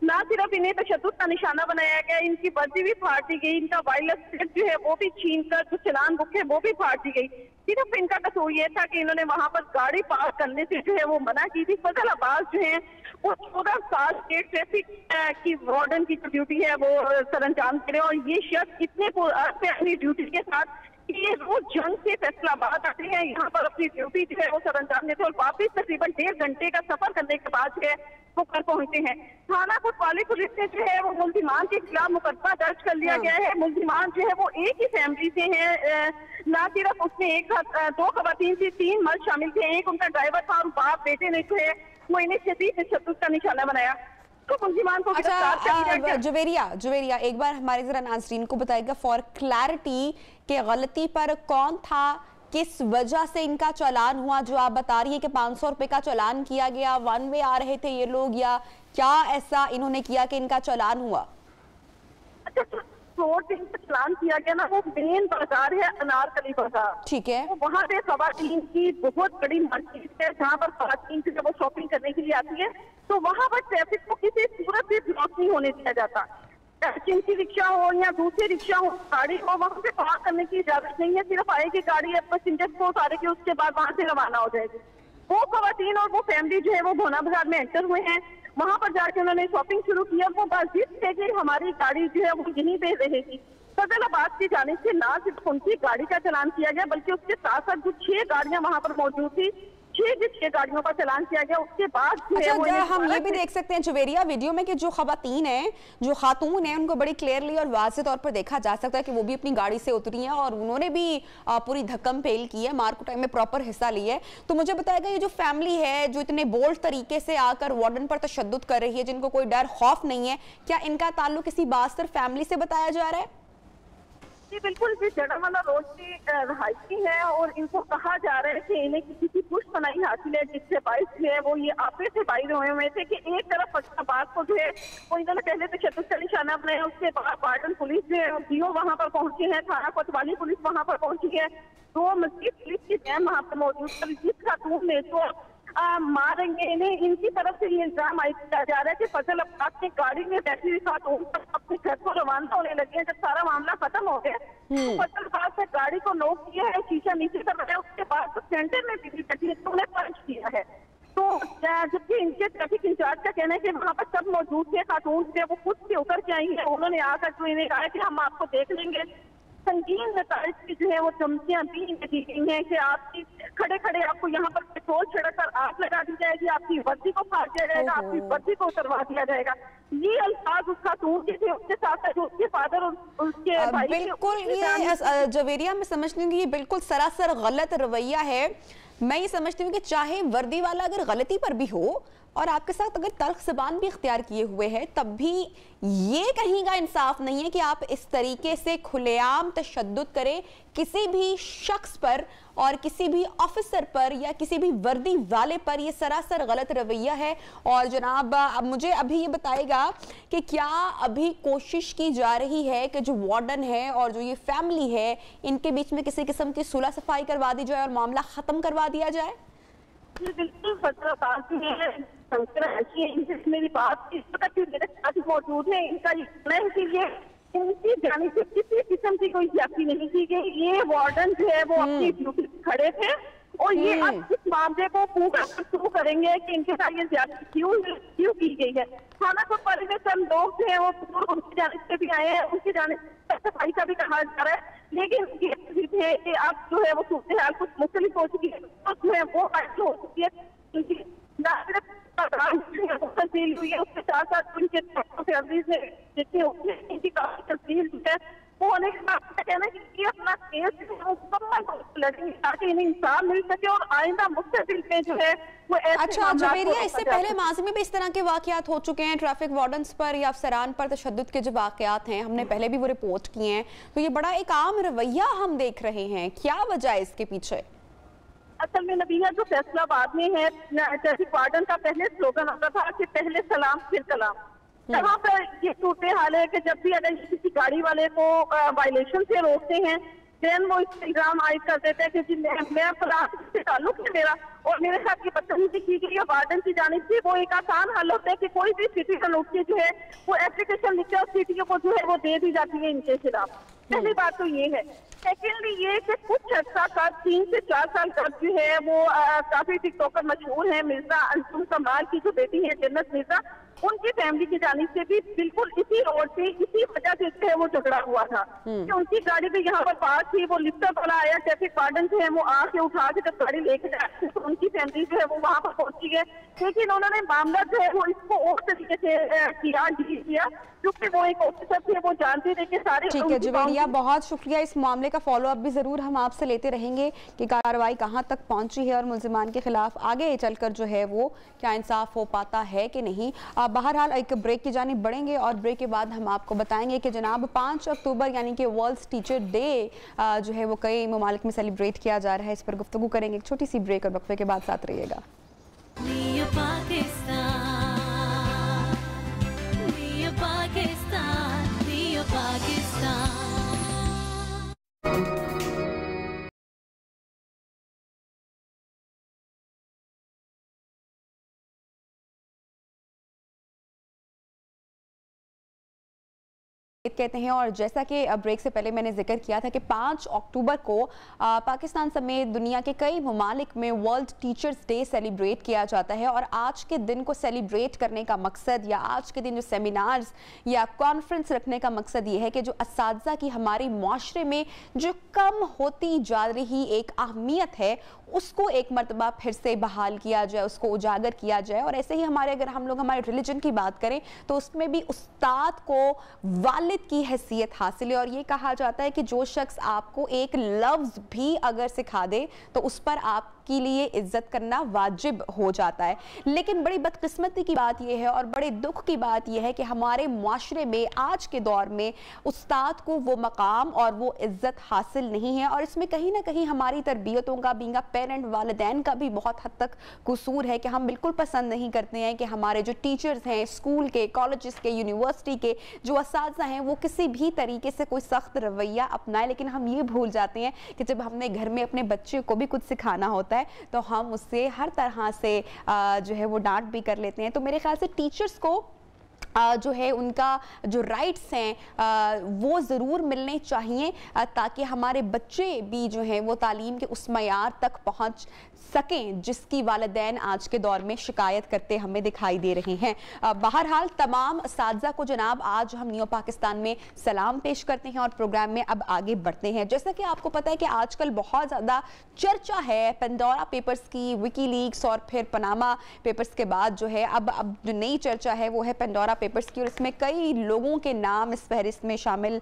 न सिर्फ इन्हें तशद्दुद का निशाना बनाया गया, इनकी वर्दी भी फाड़ दी गई, इनका वायरलेस सेट जो है वो भी छीन कर जो चलान बुक है वो भी फाड़ दी गई। सिर्फ इनका कसूर ये था कि इन्होंने वहाँ पर गाड़ी पार्क करने से जो है वो मना की थी। फजल अब्बास जो है वो 14 साल के ट्रैफिक की वार्डन की जो ड्यूटी है वो सरअंजाम करे, और ये शख्स इतने अपनी ड्यूटी के साथ ये रोज जंग से फैसलाबाद आते हैं, यहाँ पर अपनी ड्यूटी जो है वो सरअंजाम देते हैं और वापिस तकरीबन 1.5 घंटे का सफर करने के बाद जो है वो घर पहुंचते हैं। थाना कोतवाली पुलिस ने जो है वो मुल्जिमान के खिलाफ मुकदमा दर्ज कर लिया गया है। मुल्जिमान जो है वो एक ही फैमिली से हैं, न सिर्फ उसमें एक साथ 2 खवातीन थी, 3 मर्द शामिल थे, एक उनका ड्राइवर था और बाप बेटे ने जो है वो इन्हें शदीद तशद्दुद का निशाना बनाया। तो मुल्जिमान को अच्छा जुवेरिया, एक बार हमारे जरा नाज़रीन को बताएगा फॉर क्लैरिटी कि गलती पर कौन था, किस वजह से इनका चालान हुआ, जो आप बता रही है कि 500 रुपए का चालान किया गया, 1 वे आ रहे थे ये लोग, या क्या ऐसा इन्होंने किया कि इनका चालान हुआ? अच्छा, रोड पे चालान किया गया ना, वो मेन बाजार है अनारकली बाजार, ठीक है। तो वहाँ पे खवातीन की बहुत बड़ी मार्केट है जहाँ पर खवातीन जब वो शॉपिंग करने के लिए आती है, तो वहाँ पर ट्रैफिक को किसी सूरत भी ब्लॉक नहीं होने दिया जाता। चिंची रिक्शा हो या दूसरी रिक्शा हो, गाड़ी हो, वहाँ पे पार्क करने की इजाजत नहीं है। सिर्फ आएगी गाड़ी पैसेंजर्स को उतारेगी, उसके बाद वहाँ से रवाना हो जाएगी। वो खवातीन और वो फैमिली जो है वो भोना बाजार में एंटर हुए हैं, वहाँ पर जाके उन्होंने शॉपिंग शुरू की और वो बाजिद थे कि हमारी गाड़ी जो है वो यहीं पे रहेगी। फजलाबाद की जानिब से ना सिर्फ उनकी गाड़ी का चालान किया गया बल्कि उसके साथ साथ जो 6 गाड़ियां वहाँ पर मौजूद थी, 6 गाड़ियों का चालान किया गया। उसके बाद अच्छा, हम ये भी देख सकते हैं जुवेरिया वीडियो में कि जो खवातीन है, जो खातून है, उनको बड़ी क्लियरली और वाज़ेह तौर पर देखा जा सकता है कि वो भी अपनी गाड़ी से उतरी हैं और उन्होंने भी पूरी धक्कम पेल की है, मार कुटाई में प्रॉपर हिस्सा लिया है। तो मुझे बताएगा ये जो फैमिली है जो इतने बोल्ड तरीके से आकर वार्डन पर तशद्दुद कर रही है, जिनको कोई डर खौफ नहीं है, क्या इनका ताल्लुक किसी बात सिर्फ फैमिली से बताया जा रहा है? जी बिल्कुल, ये जड़ावाला रोड की रहायशी है और इनको कहा जा रहा है कि इन्हें किसी की पुष्पनाई हासिल है, जिससे बाइस जो है वो ये आपे से बाहर हुए थे कि एक तरफ फैसलाबाद को जो है वो इन्होंने पहले तो तशद्दुद का निशाना बनाया, उसके बाद वार्डन पुलिस जो है डीओ वहाँ पर पहुंची है, थाना कोतवाली पुलिस वहाँ पर पहुंची है, 2 मजीद पुलिस की वैन वहाँ पर मौजूद है। जिस खातून ने तो मारेंगे इन्हें, इनकी तरफ से ये इल्जाम आयद किया जा रहा है कि फजल अब्बास ने गाड़ी में बैठी हुई खातून पर अपने घर को रवाना होने लगे हैं। जब सारा मामला खत्म हो गया तो फजल अब्बास ने गाड़ी को नोक किया है, शीशा नीचे कर रहा है, उसके बाद सेंटर में बिजली कटी है तो उन्हें पंच किया है। तो जबकि इनके ट्रैफिक इंचार्ज का कहना है कि वहाँ पर सब मौजूद थे, खातून थे, वो खुद से उतर के आई है, उन्होंने आकर तो इन्हें कहा कि हम आपको देख लेंगे। संगीन नताइज की जो है वो चमकियां भी दी गई हैं कि आपकी खड़े खड़े आपको यहाँ पर पेट्रोल छिड़क कर आग लगा दी जाएगी, आपकी वर्दी को फाड़ दिया जाएगा, आपकी वर्दी को उतरवा दिया जाएगा। ये अल्फाज उस खातून के थे, उसके साथ जो उसके फादर और उसके भाई बिल्कुल ये जवेरिया में समझती हूँ कि ये बिल्कुल सरासर गलत रवैया है। मैं ये समझती हूँ कि चाहे वर्दी वाला अगर गलती पर भी हो और आपके साथ अगर तल्ख ज़बान भी इख्तियार किए हुए हैं, तब भी ये कहीं का इंसाफ नहीं है कि आप इस तरीके से खुलेआम तशद्दुद करें किसी भी शख्स पर और किसी भी ऑफिसर पर या किसी भी वर्दी वाले पर। ये सरासर गलत रवैया है। और जनाब अब मुझे अभी ये बताएगा कि क्या अभी कोशिश की जा रही है कि जो वार्डन है और जो ये फैमिली है इनके बीच में किसी किस्म की सुलह सफाई करवा दी जाए और मामला ख़त्म करवा दिया जाए? बिल्कुल मेरी बात इस वक्त मेरे साथ मौजूद है, इनका ये इनकी जाने से किसी किस्म की कोई ज्यादती नहीं की गई। ये वार्डन जो है वो अपनी ड्यूटी खड़े थे और ये अब इस मामले को पूरा शुरू करेंगे कि इनके साथ ये ज्यादती क्यों की गई है। थाना कोतवाली में सब लोग जो है वो उनकी जाने से भी आए हैं, उनकी जाने सफाई का भी कहा जा रहा है, लेकिन है कि अब जो है वो सूरत हाल कुछ मुख्तलिफ हो चुकी है, जो है वो हो चुकी है तब्दील हुई है, उसके साथ साथ उनके जितनी काफी तब्दील हुई है वो होने के बाद कहना है कि अपना केस मुकम्मल लड़ेंगे ताकि इन्हें इंसाफ मिल सके और आइंदा मुस्तकिल में जो है वो अच्छा जवेरिया, इससे पहले माजी में भी इस तरह के वाकयात हो चुके हैं, ट्रैफिक वार्डन्स पर या अफसरान पर तशद्दुद के जो वाकयात हैं हमने पहले भी वो रिपोर्ट किए हैं, तो ये बड़ा एक आम रवैया हम देख रहे हैं, क्या वजह है इसके पीछे? असल में नबीहा जो फैसलाबाद में है ट्रैफिक वार्डन का पहले स्लोगन आता था कि पहले सलाम फिर कलाम। यहाँ पर ये सूरत हाल है कि जब भी अगर किसी गाड़ी वाले को वायलेशन से रोकते हैं देन वो इस इल्जाम आयद कर देते हैं कि मैं फलां से ताल्लुक है मेरा और मेरे साथ ये बदतमीजी की गई है वार्डन की जानिब से। वो एक आसान हल होता है कि कोई भी सिटीजन उठ के जो है वो एप्लीकेशन लिखते और सिटियों को जो है वो दे दी जाती है इनके खिलाफ। पहली बात तो ये है। सेकेंडली ये कि कुछ अर्सा का 3 से 4 साल कब जो है वो काफी टिकटॉकर मशहूर है, मिर्जा अंजुम कमाल की जो बेटी है जन्नत मिर्जा, उनकी फैमिली की जानिब से भी बिल्कुल इसी रोड पे इसी वजह से जो है वो झगड़ा हुआ था कि उनकी गाड़ी भी यहाँ पर पास थी, वो लिफ्टर वाला आया, ट्रैफिक वार्डन जो है वो आके उठा के जब गाड़ी लेके जाते तो उनकी फैमिली जो है वो वहाँ पर पहुंची है, लेकिन उन्होंने मामला जो है वो इसको और तरीके से डील किया क्योंकि वो एक ऑफिसर थे, वो जानते थे कि सारे। ठीक है जवेरिया, बहुत शुक्रिया। इस मामले का फॉलो अप भी जरूर हम आपसे लेते रहेंगे कि कार्रवाई कहां तक पहुंची है और मुल्जिमान के खिलाफ आगे चलकर जो है वो क्या इंसाफ हो पाता है कि नहीं। बहरहाल एक ब्रेक की जानिब बढ़ेंगे और ब्रेक के बाद हम आपको बताएंगे कि जनाब 5 अक्टूबर यानी कि वर्ल्ड टीचर डे जो है वो कई ममालिक में सेलिब्रेट किया जा रहा है, इस पर गुफ्तगू करेंगे। एक छोटी सी ब्रेक और वक्फे के बाद साथ रहिएगा। कहते हैं और जैसा कि ब्रेक से पहले मैंने जिक्र किया था कि 5 अक्टूबर को पाकिस्तान समेत दुनिया के कई ममालिक में वर्ल्ड टीचर्स डे सेलिब्रेट किया जाता है और आज के दिन को सेलिब्रेट करने का मकसद या आज के दिन जो सेमिनार्स या कॉन्फ्रेंस रखने का मकसद ये है कि जो असातिज़ा की हमारी माशरे में जो कम होती जा रही एक अहमियत है उसको एक मरतबा फिर से बहाल किया जाए, उसको उजागर किया जाए। और ऐसे ही हमारे अगर हम लोग हमारे रिलीजन की बात करें तो उसमें भी उस्ताद को वालिद की हैसियत हासिल है और ये कहा जाता है कि जो शख्स आपको एक लफ्ज़ भी अगर सिखा दे तो उस पर आप के लिए इज्जत करना वाजिब हो जाता है। लेकिन बड़ी बदकिस्मती की बात यह है और बड़े दुख की बात यह है कि हमारे मुआशरे में आज के दौर में उस्ताद को वो मकाम और वो इज्जत हासिल नहीं है, और इसमें कहीं ना कहीं हमारी तरबियतों का, बीइंग अ पेरेंट, वालिदैन का भी बहुत हद तक कसूर है कि हम बिल्कुल पसंद नहीं करते हैं कि हमारे जो टीचर्स हैं, स्कूल के, कॉलेजेस के, यूनिवर्सिटी के जो असातिज़ा हैं, वो किसी भी तरीके से कोई सख्त रवैया अपनाए। लेकिन हम ये भूल जाते हैं कि जब हमने घर में अपने बच्चे को भी कुछ सिखाना होता है तो हम उससे हर तरह से जो है वो डांट भी कर लेते हैं। तो मेरे ख्याल से टीचर्स को जो है उनका जो राइट्स हैं वो ज़रूर मिलने चाहिए ताकि हमारे बच्चे भी जो हैं वो तालीम के उस मयार तक पहुंच सकें जिसकी वालिदैन आज के दौर में शिकायत करते हमें दिखाई दे रहे हैं। बहरहाल तमाम असातिज़ा को जनाब आज हम न्यू पाकिस्तान में सलाम पेश करते हैं और प्रोग्राम में अब आगे बढ़ते हैं। जैसा कि आपको पता है कि आजकल बहुत ज़्यादा चर्चा है पेंडोरा पेपर्स की, विकीलीक्स और फिर पनामा पेपर्स के बाद जो है अब जो नई चर्चा है वो है पेंडोरा पेपर्स की, और इसमें कई लोगों के नाम इस फहरिस्त में शामिल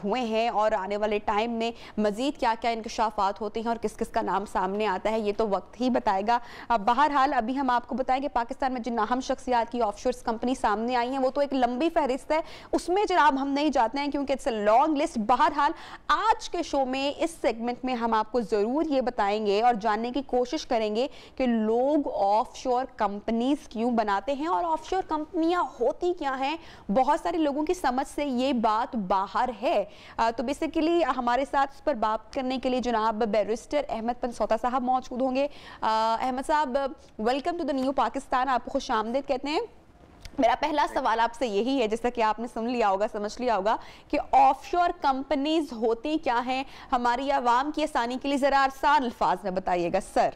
हुए हैं और आने वाले टाइम में मजीद क्या क्या इंकशाफात होते हैं और किस किस का नाम सामने आता है ये तो वक्त ही बताएगा। बहरहाल अभी हम आपको बताएं कि पाकिस्तान में जिन अहम शख्सियात की ऑफशोर कंपनी सामने आई हैं वो तो एक लंबी फहरिस्त है, उसमें जनाब हम नहीं जाते हैं क्योंकि इट्स अ लॉन्ग लिस्ट। बहरहाल आज के शो में इस सेगमेंट में हम आपको जरूर ये बताएंगे और जानने की कोशिश करेंगे कि लोग ऑफशोर कंपनीज क्यों बनाते हैं और ऑफशोर कंपनियां होती क्या हैं। बहुत सारे लोगों की समझ से ये बात बाहर है। तो बेसिकली हमारे साथ इस पर बात करने के लिए जनाब बैरिस्टर अहमद पनसौता साहब मौजूद होंगे। अहमद साहब, welcome to the new Pakistan, आपको खुशामदीद कहते हैं। मेरा पहला सवाल आपसे यही है, जैसा कि आपने सुन लिया होगा, समझ लिया होगा कि ऑफशोर कंपनीज होती क्या हैं, हमारी आवाम की आसानी के लिए जरा आसान अल्फाज में बताइएगा सर।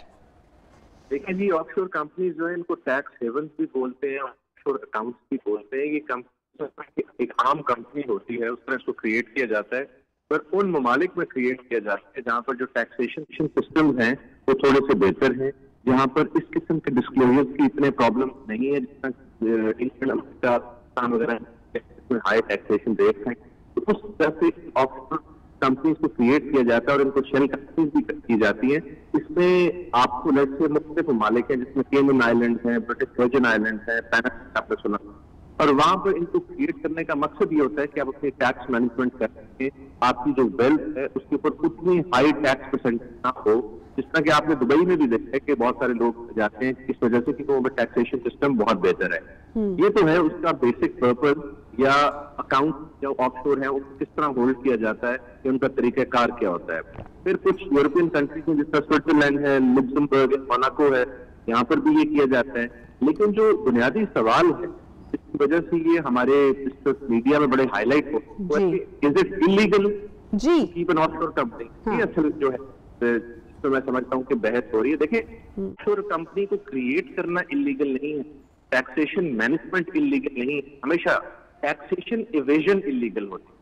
देखिए जी, ऑफशोर कंपनीज जो है इनको टैक्स हेवंस भी बोलते हैं, ऑफशोर अकाउंट्स भी बोलते हैं। ये कंपनी एक आम कंपनी होती है, उस तरह इसको क्रिएट किया जाता है, पर उन ममालिक में क्रिएट किया जाता है जहाँ पर जो टैक्सेशन सिस्टम हैं वो थोड़े से बेहतर हैं, जहाँ पर इस किस्म के डिस्क्लोजर की इतने प्रॉब्लम नहीं है जितना वगैरह हाई टैक्सेशन रेट हैं। तो उस तरह से ऑफशोर कंपनीज को क्रिएट किया जाता है और इनको शेल कंपनीज भी की जाती है। इसमें आपको लग से मुख्तलिफ ममालिक हैं जिसमें केमन आइलैंड हैं, ब्रिटिश वर्जिन आइलैंड हैं, पैनामा आपने सुना, और वहां पर इनको क्रिएट करने का मकसद ये होता है कि आप अपनी टैक्स मैनेजमेंट कर सकें, आपकी जो वेल्थ है उसके ऊपर उतनी हाई टैक्स परसेंटेज ना हो। जिस तरह कि आपने दुबई में भी देखा है कि बहुत सारे लोग जाते हैं इस वजह से कि वो टैक्सेशन सिस्टम बहुत बेहतर है। ये तो है उसका बेसिक पर्पज, या अकाउंट जो ऑफशोर है उनको किस तरह होल्ड किया जाता है, कि उनका तरीकाकार क्या होता है। फिर कुछ यूरोपियन कंट्रीज में जिसका स्विट्जरलैंड है, लुक्समबर्ग है, मोनाको है, यहाँ पर भी ये किया जाता है। लेकिन जो बुनियादी सवाल है इस वजह से ये हमारे मीडिया में बड़े हाईलाइट हो, इज इट इलीगल जी कीप एन ऑफशोर कंपनी? ये असल जो है तो मैं समझता हूँ कि बहस हो रही है। देखिए, ऑफशोर कंपनी को क्रिएट करना इलीगल नहीं है, टैक्सेशन मैनेजमेंट इलीगल नहीं है, हमेशा टैक्सेशन इवेजन इलीगल होती है।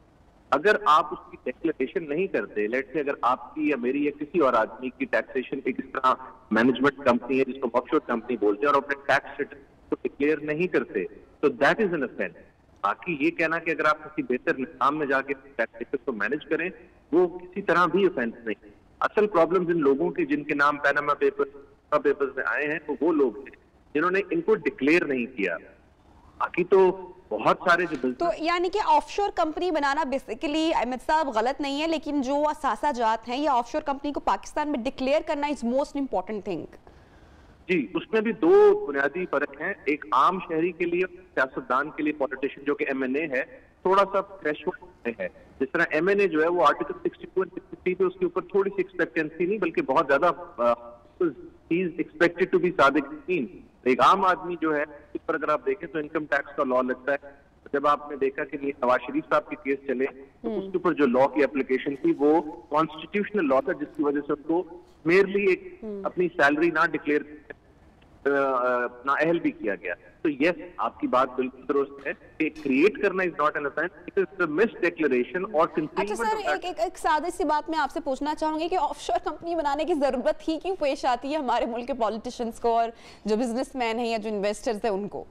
अगर आप उसकी डिक्लेरेशन नहीं करते, लेट्स से अगर आपकी या मेरी या किसी और आदमी की टैक्सेशन एक इस तरह मैनेजमेंट कंपनी है जिसको ऑफशोर कंपनी बोलते हैं और अपने टैक्स रिटर्न को डिक्लेयर नहीं करते, तो दैट इज एन ऑफेंस। बाकी ये कहना कि अगर आप किसी बेहतर निजाम में जाके टैक्सेशन को मैनेज करें, वो किसी तरह भी ऑफेंस नहीं। असल प्रॉब्लम जिन लोगों की जिनके नाम पैनामा पेपर्स में आए हैं वो लोग हैं जिन्होंने इनको डिक्लेयर नहीं किया। बाकी तो बहुत सारे जो तो यानी कि ऑफशोर कंपनी बनाना बेसिकली अहमद साहब गलत नहीं है, लेकिन जो असासा जात हैं या ऑफशोर कंपनी को पाकिस्तान में डिक्लेयर करना इज मोस्ट इंपॉर्टेंट थिंग। जी, उसमें भी दो बुनियादी फर्क हैं। एक आम शहरी के लिए, सियासतदान के लिए, पॉलिटिशियन जो कि MNA है, थोड़ा सा थ्रेशोल्ड है। जिस तरह MNA जो है वो आर्टिकल 62 और 63 पे उसके ऊपर थोड़ी सी एक्सपेक्टेंसी नहीं बल्कि बहुत ज्यादा इज एक्सपेक्टेड टू बी सादिक। एक आम आदमी जो है इस पर अगर आप देखें तो इनकम टैक्स का लॉ लगता है। जब आपने देखा कि नवाज शरीफ साहब के केस चले तो उसके ऊपर जो लॉ की एप्लीकेशन थी वो कॉन्स्टिट्यूशनल लॉ था, जिसकी वजह से उनको मेयरली एक अपनी सैलरी ना डिक्लेयर ना अहल भी किया गया। तो यस, आपकी बात बिल्कुल दुरुस्त है कि क्रिएट करना is not an offence, it is the miss declaration और कंसीलमेंट। अच्छा सर, एक सादी सी बात मैं आपसे पूछना चाहूंगी कि ऑफशोर कंपनी बनाने की जरूरत ही क्यों पेश आती है हमारे मुल्क के पॉलिटिशियंस को और जो बिजनेसमैन हैं या जो इन्वेस्टर्स हैं उनको?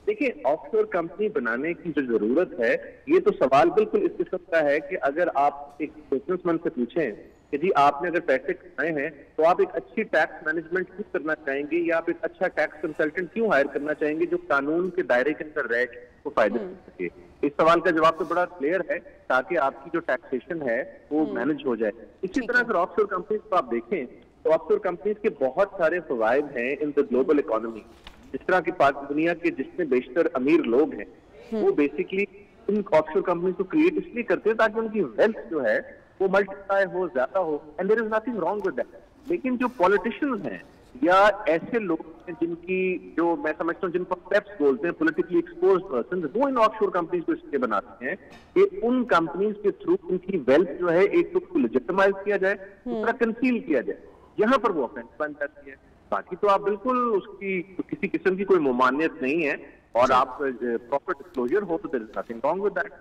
देखिए, ऑफशोर कंपनी बनाने की जो जरूरत है, ये तो सवाल बिल्कुल इस किस्म का है कि अगर आप एक बिजनेसमैन से पूछें कि जी आपने अगर पैसे कमाए हैं तो आप एक अच्छी टैक्स मैनेजमेंट क्यों करना चाहेंगे, या आप एक अच्छा टैक्स कंसल्टेंट क्यों हायर करना चाहेंगे जो कानून के दायरे के अंदर रह के को फायदे मिल सके। इस सवाल का जवाब तो बड़ा क्लियर है, ताकि आपकी जो टैक्सेशन है वो मैनेज हो जाए। इसी तरह अगर ऑफशोर कंपनीज को आप देखें तो ऑफशोर कंपनीज के बहुत सारे फवायद हैं इन द ग्लोबल इकोनॉमी। जिस तरह की दुनिया के जितने बेशतर अमीर लोग हैं वो बेसिकली इन ऑफशोर कंपनीज को क्रिएट इसलिए करते हैं ताकि उनकी वेल्थ जो है वो मल्टीप्लाई हो, ज्यादा हो, and there is nothing wrong with that. लेकिन जो पॉलिटिशियंस हैं या ऐसे लोग हैं जिनकी, जो मैं समझता हूँ जिनको पेप्स बोलते हैं, पॉलिटिकली एक्सपोज्ड पर्सन, वो इन ऑफशोर कंपनीज को इसलिए बनाते हैं कि उन कंपनीज के थ्रू उनकी वेल्थ जो है एक तो उसको लेजिटिमाइज किया जाए, दूसरा कंसील किया जाए। यहाँ पर वो ऑफेंस बन जाती है। बाकी तो आप बिल्कुल उसकी किसी किस्म की कोई ममानियत नहीं है और आप प्रॉपर डिस्क्लोजर हो तो there is nothing wrong with that.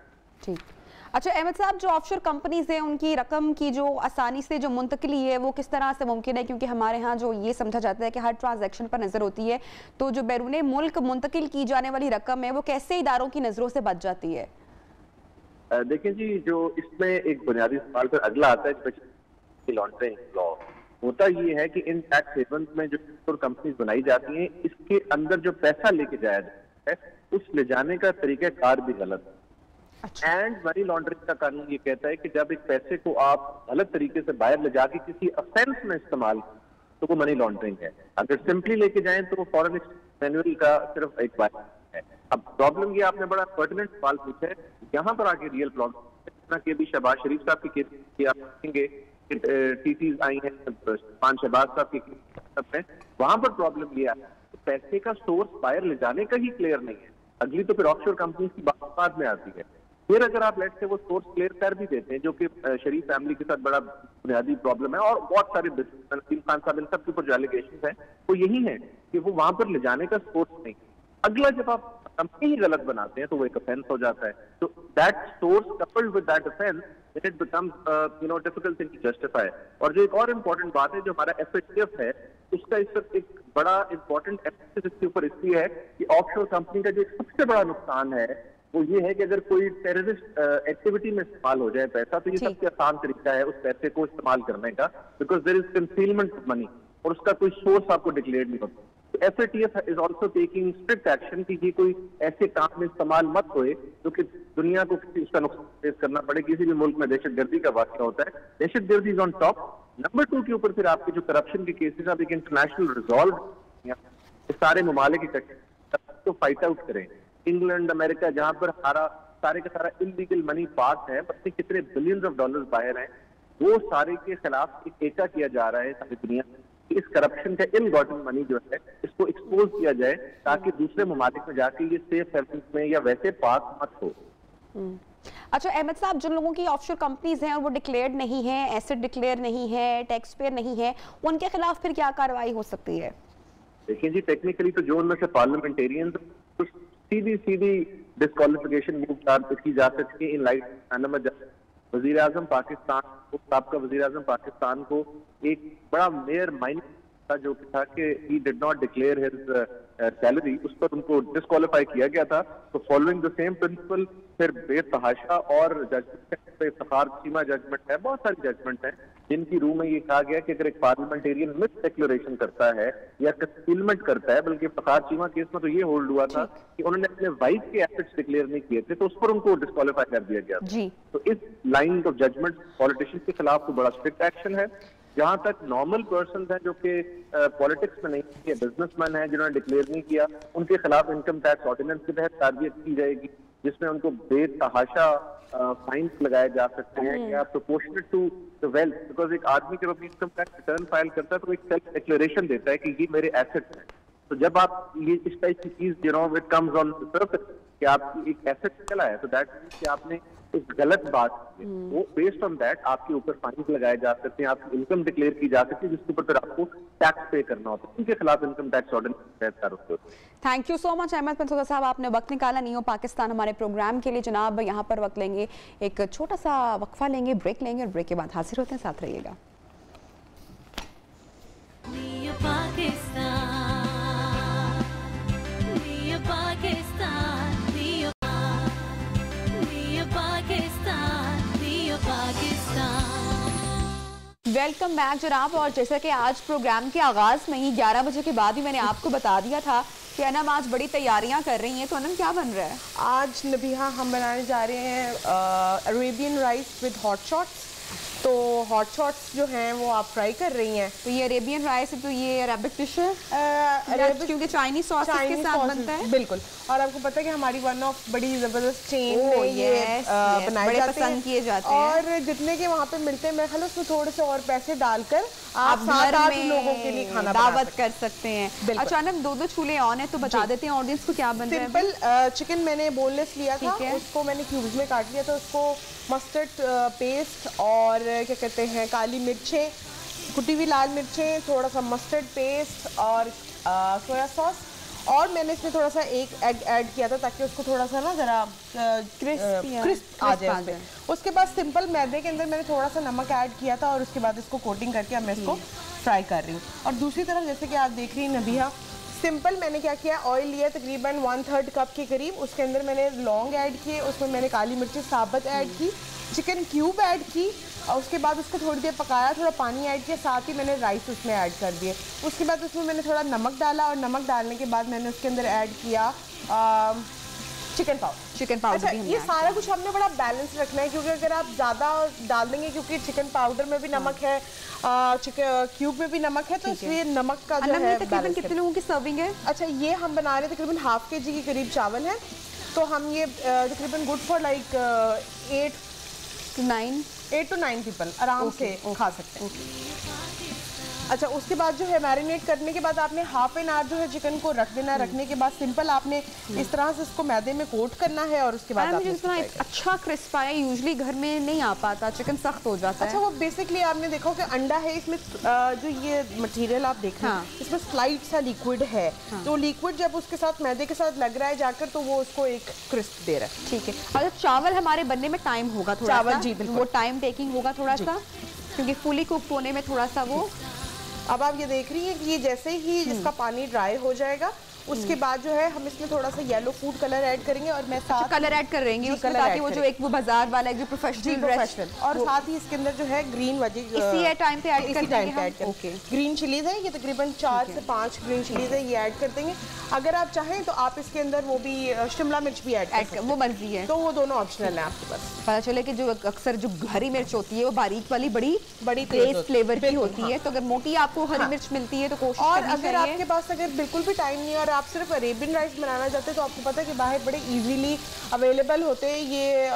ठीक। अच्छा अहमद साहब, जो ऑफशोर कंपनीज हैं उनकी रकम की जो आसानी से जो मुंतकिली है वो किस तरह से मुमकिन है? क्योंकि हमारे यहाँ जो ये समझा जाता है कि हर ट्रांजैक्शन पर नजर होती है, तो जो बैरून मुल्क मुंतकिल की जाने वाली रकम है वो कैसे इदारों की नजरों से बच जाती है? देखिए जी, जो इसमें एक बुनियादी सवाल पर अगला आता है लॉन्ड्रिंग लॉ। होता ये है कि इन टैक्स हेवन्स में जो ऑफशोर कंपनीज बनाई जाती हैं, इसके अंदर जो पैसा लेके जाया जाता है उस ले जाने का तरीका कार भी गलत है। एंड मनी लॉन्ड्रिंग का कानून ये कहता है कि जब एक पैसे को आप गलत तरीके से बाहर ले जाके किसी ऑफेंस में इस्तेमाल तो वो मनी लॉन्ड्रिंग है। अगर सिंपली लेके जाएं तो वो फॉरेन एक्सचेंज मैनुअल का सिर्फ एक बात है। अब प्रॉब्लम ये, आपने बड़ा पर्टिनेंट सवाल पूछा है, यहाँ पर आके रियल प्रॉब्लम, जितना कि अभी शहबाज शरीफ साहब की केस की आप देखेंगे, टीसीज आई हैं, शहबाज साहब के केस में, वहां पर प्रॉब्लम ये है पैसे का सोर्स बाहर ले जाने का ही क्लियर नहीं है। अगली तो फिर ऑफशोर कंपनी की बात बाद में आती है। फिर अगर आप लेट से वो सोर्स क्लियर कर भी देते हैं, जो कि शरीफ फैमिली के साथ बड़ा बुनियादी प्रॉब्लम है, और बहुत सारे नसीम खान साहब इन सब के ऊपर जो एलिगेशन है वो यही है कि वो वहां पर ले जाने का सोर्स नहीं। अगला जब आप कंपनी ही गलत बनाते हैं तो वो एक ऑफेंस हो जाता है। तो that source coupled with that offence it becomes difficult thing to justify. और जो एक और इम्पोर्टेंट बात है, जो हमारा एफएटीएफ है उसका इस वक्त एक बड़ा इंपॉर्टेंट एफएटीएफ इसके ऊपर इसलिए है कि ऑफशोर कंपनी का जो सबसे बड़ा नुकसान है वो ये है कि अगर कोई टेररिस्ट एक्टिविटी में इस्तेमाल हो जाए पैसा, तो ये सबसे आसान तरीका है उस पैसे को इस्तेमाल करने का, because there is concealment of money और उसका कोई सोर्स आपको डिक्लेयर नहीं होता। तो FATF is also taking strict action कि ये कोई ऐसे काम में इस्तेमाल मत होए जो कि दुनिया को किसी उसका नुकसान फेस करना पड़े। किसी भी मुल्क में दहशतगर्दी का वाक़या होता है, दहशतगर्दी इज ऑन टॉप। नंबर 2 के ऊपर फिर आपके जो करप्शन के केसेस आप एक इंटरनेशनल रिजॉल्व सारे ममालिक इकट्ठे तो फाइट आउट करें। इंग्लैंड, अमेरिका, जहां पर सारे का सारा इलीगल मनी पास है, पता कितने बिलियंस ऑफ डॉलर्स बाहर हैं, वो सारे के खिलाफ एक एका किया जा रहा है सारी दुनिया में। इस करप्शन का इल गॉटन मनी जो है इसको एक्सपोज किया जाए ताकि दूसरे ममालिक में जाके ये सेफ हेवन्स में या वैसे पास मत हो। अच्छा अहमद साहब, जिन लोगों की ऑफशोर कंपनीज हैं और वो डिक्लेयर्ड नहीं है, एसेट डिक्लेयर नहीं है, टैक्स पेयर नहीं है, उनके खिलाफ फिर क्या कार्रवाई हो सकती है? देखिए जी, टेक्निकली तो जो उनमें से पार्लियामेंटेरियन तो सीधी डिस्क्वालिफिकेशन मूव की जा सकती है इन लाइट। वजीर आजम पाकिस्तान, साबका वजीर आजम पाकिस्तान को एक बड़ा मेयर माइनर जो था कि he did not declare his salary, उस पर उनको डिस्क्वालीफाई किया गया था। तो फॉलोइंग द सेम प्रिंसिपल फिर बेतहाशा और जजमेंट पे इफ्तिखार चीमा जजमेंट है, बहुत सारी जजमेंट है जिनकी रूह में ये कहा गया कि अगर एक पार्लियामेंटेरियन मिस डिक्लेरेशन करता है या कंसीलमेंट करता है, बल्कि इफ्तिखार चीमा केस में तो ये होल्ड हुआ था कि उन्होंने अपने वाइफ के एसेट्स डिक्लेयर नहीं किए थे, तो उस पर उनको डिस्क्वालीफाई कर दिया गया था। तो इस लाइन ऑफ जजमेंट पॉलिटिशियन के खिलाफ तो बड़ा स्ट्रिक्ट एक्शन है। जहां तक नॉर्मल पर्सन है जो कि पॉलिटिक्स में नहीं है, बिजनेसमैन है जिन्होंने डिक्लेयर नहीं किया, उनके खिलाफ इनकम टैक्स ऑर्डिनेंस के तहत कार्रवाई की जाएगी, जिसमें उनको बेतहाशा फाइन्स लगाए जा सकते हैं या proportionate to the wealth. Because एक आदमी जब अपनी इनकम टैक्स रिटर्न फाइल करता है तो एक सेल्फ डिक्लेरेशन देता है कि ये मेरे एसेट्स हैं। तो जब आप ये इस टाइप की चीज it comes on the surface कि आपकी एक एसेट चला है, तो दैट मींस कि आपने एक गलत बात की है, वो बेस्ड ऑन दैट आपके ऊपर फाइन्स लगाए जा सकते हैं, आपकी इनकम डिक्लेयर की जा सकती है, जिसके ऊपर फिर आपको टैक्स पे करना होता है। उनके खिलाफ income tax ordinance. Thank you so much Ahmad Pansoda साहब, आपने वक्त निकाला न्यू पाकिस्तान हमारे प्रोग्राम के लिए। जनाब यहाँ पर वक्त लेंगे, एक छोटा सा वक्फा लेंगे, ब्रेक लेंगे, और ब्रेक के बाद हाजिर होते हैं, साथ रहिएगा। वेलकम बैक जनाब। और जैसा कि आज प्रोग्राम के आगाज़ में ही 11 बजे के बाद ही मैंने आपको बता दिया था कि अनम आज बड़ी तैयारियां कर रही हैं, तो अनम क्या बन रहा है आज? नबीहा हम बनाने जा रहे हैं Arabian rice with hot shots. तो हॉट शॉट्स जो हैं वो आप फ्राई कर रही हैं। तो ये अरेबियन राइस है, तो ये अरबिक डिश है क्योंकि चाइनीज सॉस के साथ बनता है। बिल्कुल। और आपको पता है कि हमारी वन ऑफ बड़ी जबरदस्त चेन में ये बनाए जाते हैं, पसंद किए जाते हैं। और जितने के वहाँ पे मिलते हैं, मेरे ख्याल उसमें थोड़े से और पैसे डालकर आप 7-8 लोगों के लिए खाना दावत कर सकते हैं। अचानक 2 चूल्हे ऑन है, तो बता देते हैं ऑडियंस को क्या बन रहा है। सिंपल चिकन मैंने बोनलेस लिया था, उसको मैंने क्यूब्स में काट लिया था। उसको मस्टर्ड पेस्ट और क्या कहते हैं काली मिर्चें, कुटी हुई लाल मिर्चें, थोड़ा सा मस्टर्ड पेस्ट और सोया सॉस, और मैंने इसमें थोड़ा सा एक एग ऐड किया था ताकि उसको थोड़ा सा ना जरा क्रिस्प आ जाए। उसके बाद सिंपल मैदे के अंदर मैंने थोड़ा सा नमक ऐड किया था और उसके बाद इसको कोटिंग करके अब मैं इसको फ्राई कर रही हूँ। और दूसरी तरफ जैसे कि आप देख रही हैं नबीहा, सिंपल मैंने क्या किया, ऑयल लिया तकरीबन 1/3 कप के करीब। उसके अंदर मैंने लौंग ऐड किए, उसमें मैंने काली मिर्ची साबुत ऐड की, चिकन क्यूब ऐड की, और उसके बाद उसको थोड़ी देर पकाया, थोड़ा पानी ऐड किया, साथ ही मैंने राइस उसमें ऐड कर दिए। उसके बाद उसमें मैंने थोड़ा नमक डाला, और नमक डालने के बाद मैंने उसके अंदर ऐड किया चिकन पाउडर। अच्छा, ये सारा कुछ हमने बड़ा बैलेंस रखना है, क्योंकि अगर आप ज़्यादा डाल देंगे, क्योंकि चिकन पाउडर में भी नमक है, चिकन क्यूब में भी नमक है, तो इसलिए नमक का जो है तकरीबन कितने लोगों की सर्विंग है? अच्छा, ये हम बना रहे हैं तकरीबन ½ kg के करीब चावल है, तो हम ये तकरीबन good for like 8 to 9 people आराम से खा सकते हैं। अच्छा, उसके बाद जो है मैरिनेट करने के बाद आपने ½ एन आवर जो है चिकन को रख देना। रखने के बाद सिंपल आपने इस तरह से इसको मैदे में कोट करना है, और उसके बाद अच्छा क्रिस्प आया। यूजुअली घर में नहीं आ पाता, चिकन सख्त हो जाता है। अच्छा, वो बेसिकली आपने देखो कि अंडा है, इसमें जो ये मटेरियल आप देख रहे हैं, इसमें स्लाइट सा लिक्विड है, तो लिक्विड जब उसके साथ मैदे के साथ लग रहा है जाकर, तो वो उसको एक क्रिस्प दे रहा है। ठीक है। और चावल हमारे बनने में टाइम होगा थोड़ा सा, जी वो टाइम टेकिंग होगा थोड़ा सा, क्योंकि फुली कुक होने में थोड़ा सा वो। अब आप ये देख रही हैं कि ये जैसे ही इसका पानी ड्राई हो जाएगा, उसके बाद जो है हम इसमें थोड़ा सा येलो फूड कलर ऐड करेंगे, और मैं साथ कलर ऐड कर रही हूँ ताकि वो जो एक वो बाजार वाला एक जो प्रोफेशनल, और साथ ही इसके अंदर जो है ग्रीन इसी टाइम पे ऐड कर देंगे। ओके, ग्रीन चिलीज है, ये तकरीबन 4 से 5 ग्रीन चिलीज है, ये ऐड कर देंगे। अगर आप चाहें तो आप इसके अंदर वो भी शिमला मिर्च भी ऐड कर, वो मर्जी है, तो वो दोनों ऑप्शनल है आपके पास। पता चले कि जो अक्सर जो हरी मिर्च होती है वो बारीक वाली बड़ी तेज फ्लेवर की होती है, तो अगर मोटी आपको हरी मिर्च मिलती है तो कोशिश और अगर आपके पास अगर बिल्कुल भी टाइम नहीं है और आप सिर्फ अरेबियन राइस बनाना चाहते हैं, तो आपको पता है कि बाहर बड़े इजीली अवेलेबल होते हैं ये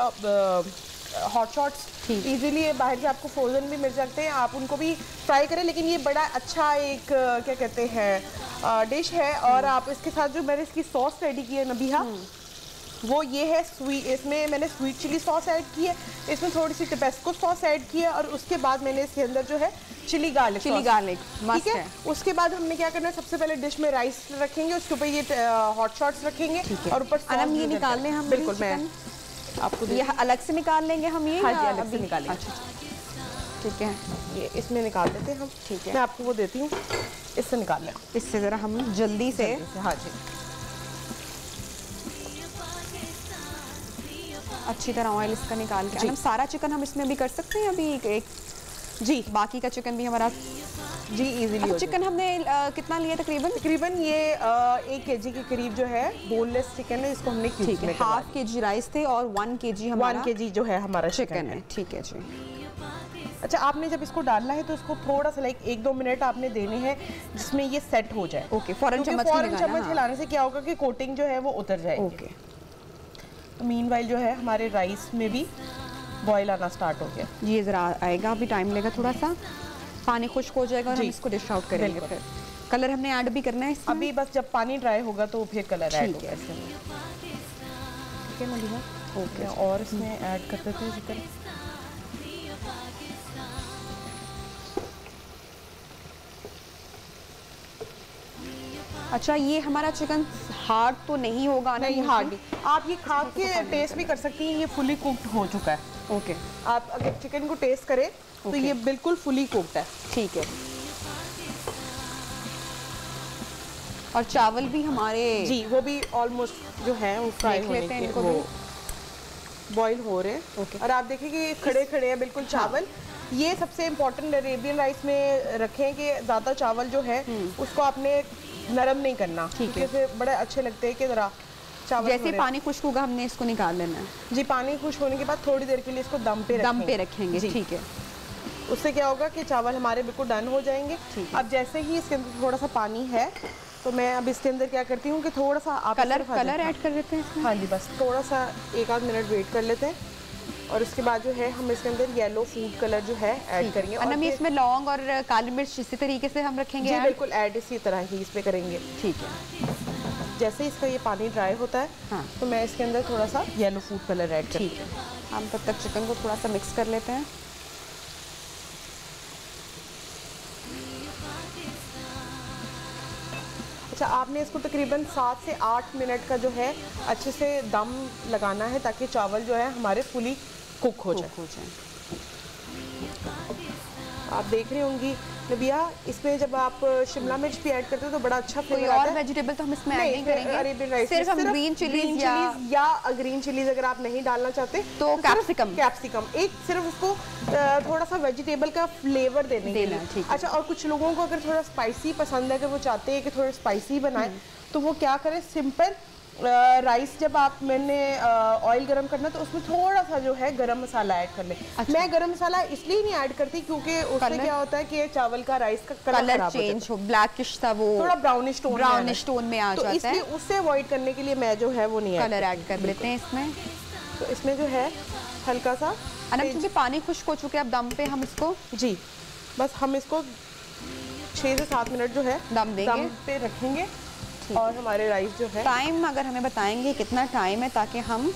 हॉट शॉट्स। इजीली बाहर से आपको फ्रोजन भी मिल सकते हैं, आप उनको भी फ्राई करें। लेकिन ये बड़ा अच्छा एक क्या कहते हैं डिश है। और आप इसके साथ जो मैंने इसकी सॉस रेडी की है नबीहा, वो ये है स्वीट, इसमें मैंने स्वीट चिली सॉस ऐड की है, इसमें थोड़ी सी टेबेस्को सॉस ऐड की है, और उसके बाद मैंने इसके अंदर जो है चिली गार्लिक ठीक है। उसके बाद हमने क्या करना है, सबसे पहले डिश में राइस रखेंगे, उसके ऊपर ये हॉट शॉट्स रखेंगे, और ऊपर ये निकाल लें हम। बिल्कुल, मैं आपको ये अलग से निकाल लेंगे हम, ये अलग से निकालेंगे। ठीक है, ये इसमें निकाल देते हैं हम। ठीक है, मैं आपको वो देती हूँ, इससे निकाल लें, इससे ज़रा हम जल्दी से। हाँ जी, अच्छी तरह ऑयल इसका निकाल के। हम सारा चिकन हम इसमें भी कर सकते हैं अभी एक जी, बाकी का चिकन भी हमारा जी इजीली। चिकन हमने कितना लिया तकरीबन ये 1 kg के करीब जो है बोनलेस चिकन है, इसको हमने ठीक है। ½ kg राइस थे और 1 kg हमारा 1 kg जो है हमारा चिकन है। ठीक है जी। अच्छा, आपने जब इसको डालना है तो इसको थोड़ा सा लाइक 1-2 मिनट आपने देने हैं जिसमें ये सेट हो जाए। ओके, फौरन चम्मच हिलाने से क्या होगा कि कोटिंग जो है वो उतर जाएगी। ओके, तो मीनवाइल जो है हमारे राइस में भी बॉयल आना स्टार्ट हो गया। ये ज़रा आएगा, अभी टाइम लेगा थोड़ा सा, पानी खुश्क हो जाएगा और हम इसको डिश आउट करेंगे। फिर कलर हमने ऐड भी करना है इसमें अभी, बस जब पानी ड्राई होगा तो फिर कलर ऐड होगा इसमें। ठीक है मलिहा, ओके। और इसमें ऐड कर देते हैं चिकन। अच्छा, ये हमारा चिकन हार्ड तो नहीं होगा? नहीं, हार्ड नहीं। आप ये खा के टेस्ट भी कर सकती हैं, ये फुली कुक्ड हो चुका है। ओके, आप अगर चिकन को टेस्ट करें तो ये बिल्कुल फुली कुक्ड है। ठीक है। और चावल भी हमारे जी, वो भी ऑलमोस्ट जो है वो फ्राई होने के वो बॉईल हो रहे हैं। और आप देखिए कि खड़े खड़े हैं बिल्कुल चावल। ये सबसे इम्पोर्टेंट अरेबियन राइस में रखें कि ज़्यादा चावल जो है उसको आपने नरम नहीं करना, ठीक है, बड़े अच्छे लगते हैं कि ज़रा चावल जैसे पानी खुश्क होगा हमने इसको निकाल लेना है जी। पानी खुश्क होने के बाद थोड़ी देर के लिए इसको दम पे रखेंगे, ठीक है। उससे क्या होगा कि चावल हमारे बिल्कुल डन हो जाएंगे। अब जैसे ही इसके अंदर थोड़ा सा पानी है तो मैं अब इसके अंदर क्या करती हूँ कि थोड़ा सा आप कलर ऐड कर लेते हैं। हाँ जी, बस थोड़ा सा 1-8 मिनट वेट कर लेते हैं और उसके बाद जो है हम इसके अंदर येलो फूड कलर जो है ऐड करेंगे। और इसमें लौंग और काली मिर्च इसी तरीके से हम रखेंगे? जी बिल्कुल, ऐड इसी तरह ही इसमें करेंगे, ठीक है। जैसे इसका ये पानी ड्राई होता है तो मैं इसके अंदर थोड़ा सा येलो फूड कलर ऐड करती हूँ। ठीक है, हम तब तक चिकन को थोड़ा सा मिक्स कर लेते हैं। अच्छा, आपने इसको तकरीबन 7 से 8 मिनट का जो है अच्छे से दम लगाना है ताकि चावल जो है हमारे फुली कुक हो जाए। आप देख रही होंगी नबिया, इसमें जब आप शिमला मिर्च भी ऐड करते हो तो बड़ा अच्छा फ्लेवर आता है। और वेजिटेबल तो हम इसमें ऐड नहीं करेंगे, अरेबियन राइस सिर्फ हम ग्रीन चिलीज या ग्रीन चिलीज अगर आप नहीं डालना चाहते तो कैप्सिकम एक सिर्फ उसको थोड़ा सा वेजिटेबल का फ्लेवर देने के लिए। अच्छा, और कुछ लोगों को अगर थोड़ा स्पाइसी पसंद है, अगर वो चाहते हैं कि थोड़ा स्पाइसी बनाए तो वो क्या करें, सिंपल राइस जब आप मैंने ऑयल गरम करना तो उसमें थोड़ा सा जो है गरम मसाला ऐड कर लें। अच्छा। मैं गरम मसाला इसलिए नहीं ऐड करती क्योंकि उससे क्या होता है कि चावल का राइस का कलर चेंज हो, ब्लैकिश सा वो थोड़ा ब्राउनिश टोन में आ जाता है, इसलिए उससे अवॉइड करने के लिए मैं जो है वो नहीं कलर ऐड कर लेते हैं इसमें। तो इसमें जो है हल्का सा क्योंकि पानी खुश्क हो चुके, अब दम पे हम इसको जी बस हम इसको 6 से 7 मिनट जो है दम पे रखेंगे। और हमारे राइस जो है, टाइम अगर हमें बताएंगे कितना टाइम है ताकि हम,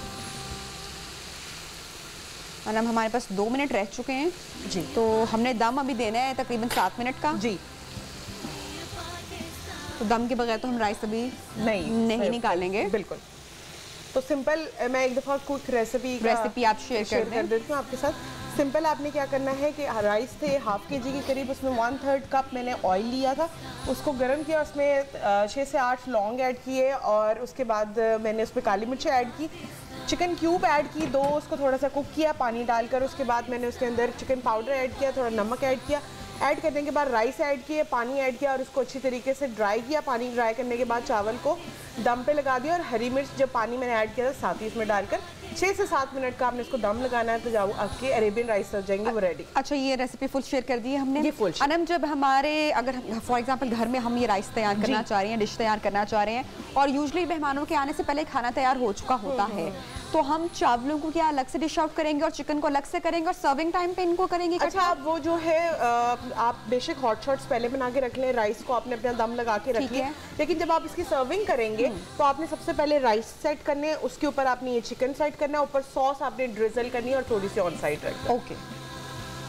हमारे पास 2 मिनट रह चुके हैं जी, तो हमने दम अभी देना है तकरीबन 7 मिनट का जी। तो दम के बगैर तो हम राइस अभी नहीं निकालेंगे। बिल्कुल। तो सिंपल मैं एक दफ़ा क्विक रेसिपी आप शेयर कर देती हूँ आपके साथ। सिंपल आपने क्या करना है कि राइस थे 1/2 kg के करीब, उसमें 1/3 कप मैंने ऑयल लिया था, उसको गर्म किया, उसमें 6 से 8 लौंग ऐड किए और उसके बाद मैंने उसमें काली मिर्च ऐड की, चिकन क्यूब ऐड की 2, उसको थोड़ा सा कुक किया पानी डालकर। उसके बाद मैंने उसके अंदर चिकन पाउडर ऐड किया, थोड़ा नमक ऐड किया, ऐड करने के बाद राइस ऐड किए, पानी ऐड किया और उसको अच्छी तरीके से ड्राई किया। पानी ड्राई करने के बाद चावल को दम पे लगा दिया और हरी मिर्च जब पानी मैंने ऐड किया था साथ ही इसमें डालकर 6 से 7 मिनट का आपने इसको दम लगाना है तो जाओ आपके अरेबियन राइस हो जाएंगे वो रेडी। अच्छा, ये रेसिपी फुल शेयर कर दी है हमने। ये फुल अनम, जब हमारे अगर फॉर एग्जांपल घर में हम ये राइस तैयार करना चाह रहे हैं, डिश तैयार करना चाह रहे हैं और यूजुअली मेहमानों के आने से पहले खाना तैयार हो चुका होता है, तो हम चावलों को क्या अलग से डिश आउट करेंगे और चिकन को अलग से करेंगे और सर्विंग टाइम पे इनको करेंगे? अच्छा, आप वो जो है आप बेशक हॉट शॉट्स पहले बना के रख लें, राइस को आपने अपना दम लगा के रख लिया, लेकिन जब आप इसकी सर्विंग करेंगे तो आपने सबसे पहले राइस सेट करने हैं, उसके ऊपर आपने ये चिकन सेट करना है, ऊपर सॉस आपने ड्रिजल करनी है और थोड़ी सी ऑन साइड रखना है। ओके,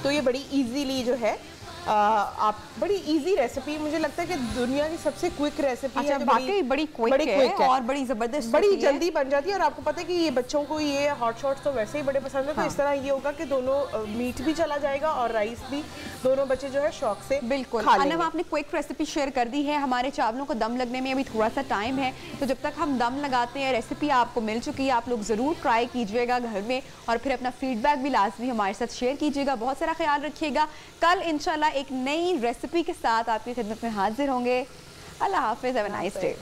तो ये बड़ी इजीली जो है आप बड़ी इजी रेसिपी, मुझे लगता है कि दुनिया की सबसे क्विक रेसिपी है। वाकई बड़ी क्विक है और बड़ी जबरदस्त, बड़ी जल्दी बन जाती है। और आपको पता है कि ये बच्चों को ये हॉट शॉट्स तो वैसे ही बड़े पसंद है, तो इस तरह ये होगा कि दोनों मीट भी चला जाएगा और राइस भी, दोनों बच्चे जो है शौक से बिल्कुल। अनम, आपने क्विक रेसिपी शेयर कर दी है। हमारे चावलों को दम लगने में अभी थोड़ा सा टाइम है, तो जब तक हम दम लगाते हैं, रेसिपी आपको मिल चुकी है, आप लोग ज़रूर ट्राई कीजिएगा घर में और फिर अपना फीडबैक भी लाजमी हमारे साथ शेयर कीजिएगा। बहुत सारा ख्याल रखिएगा। कल इंशाल्लाह एक नई रेसिपी के साथ आपकी खिदमत में हाजिर होंगे। अल्लाह हाफिज़, हैव अ नाइस डे।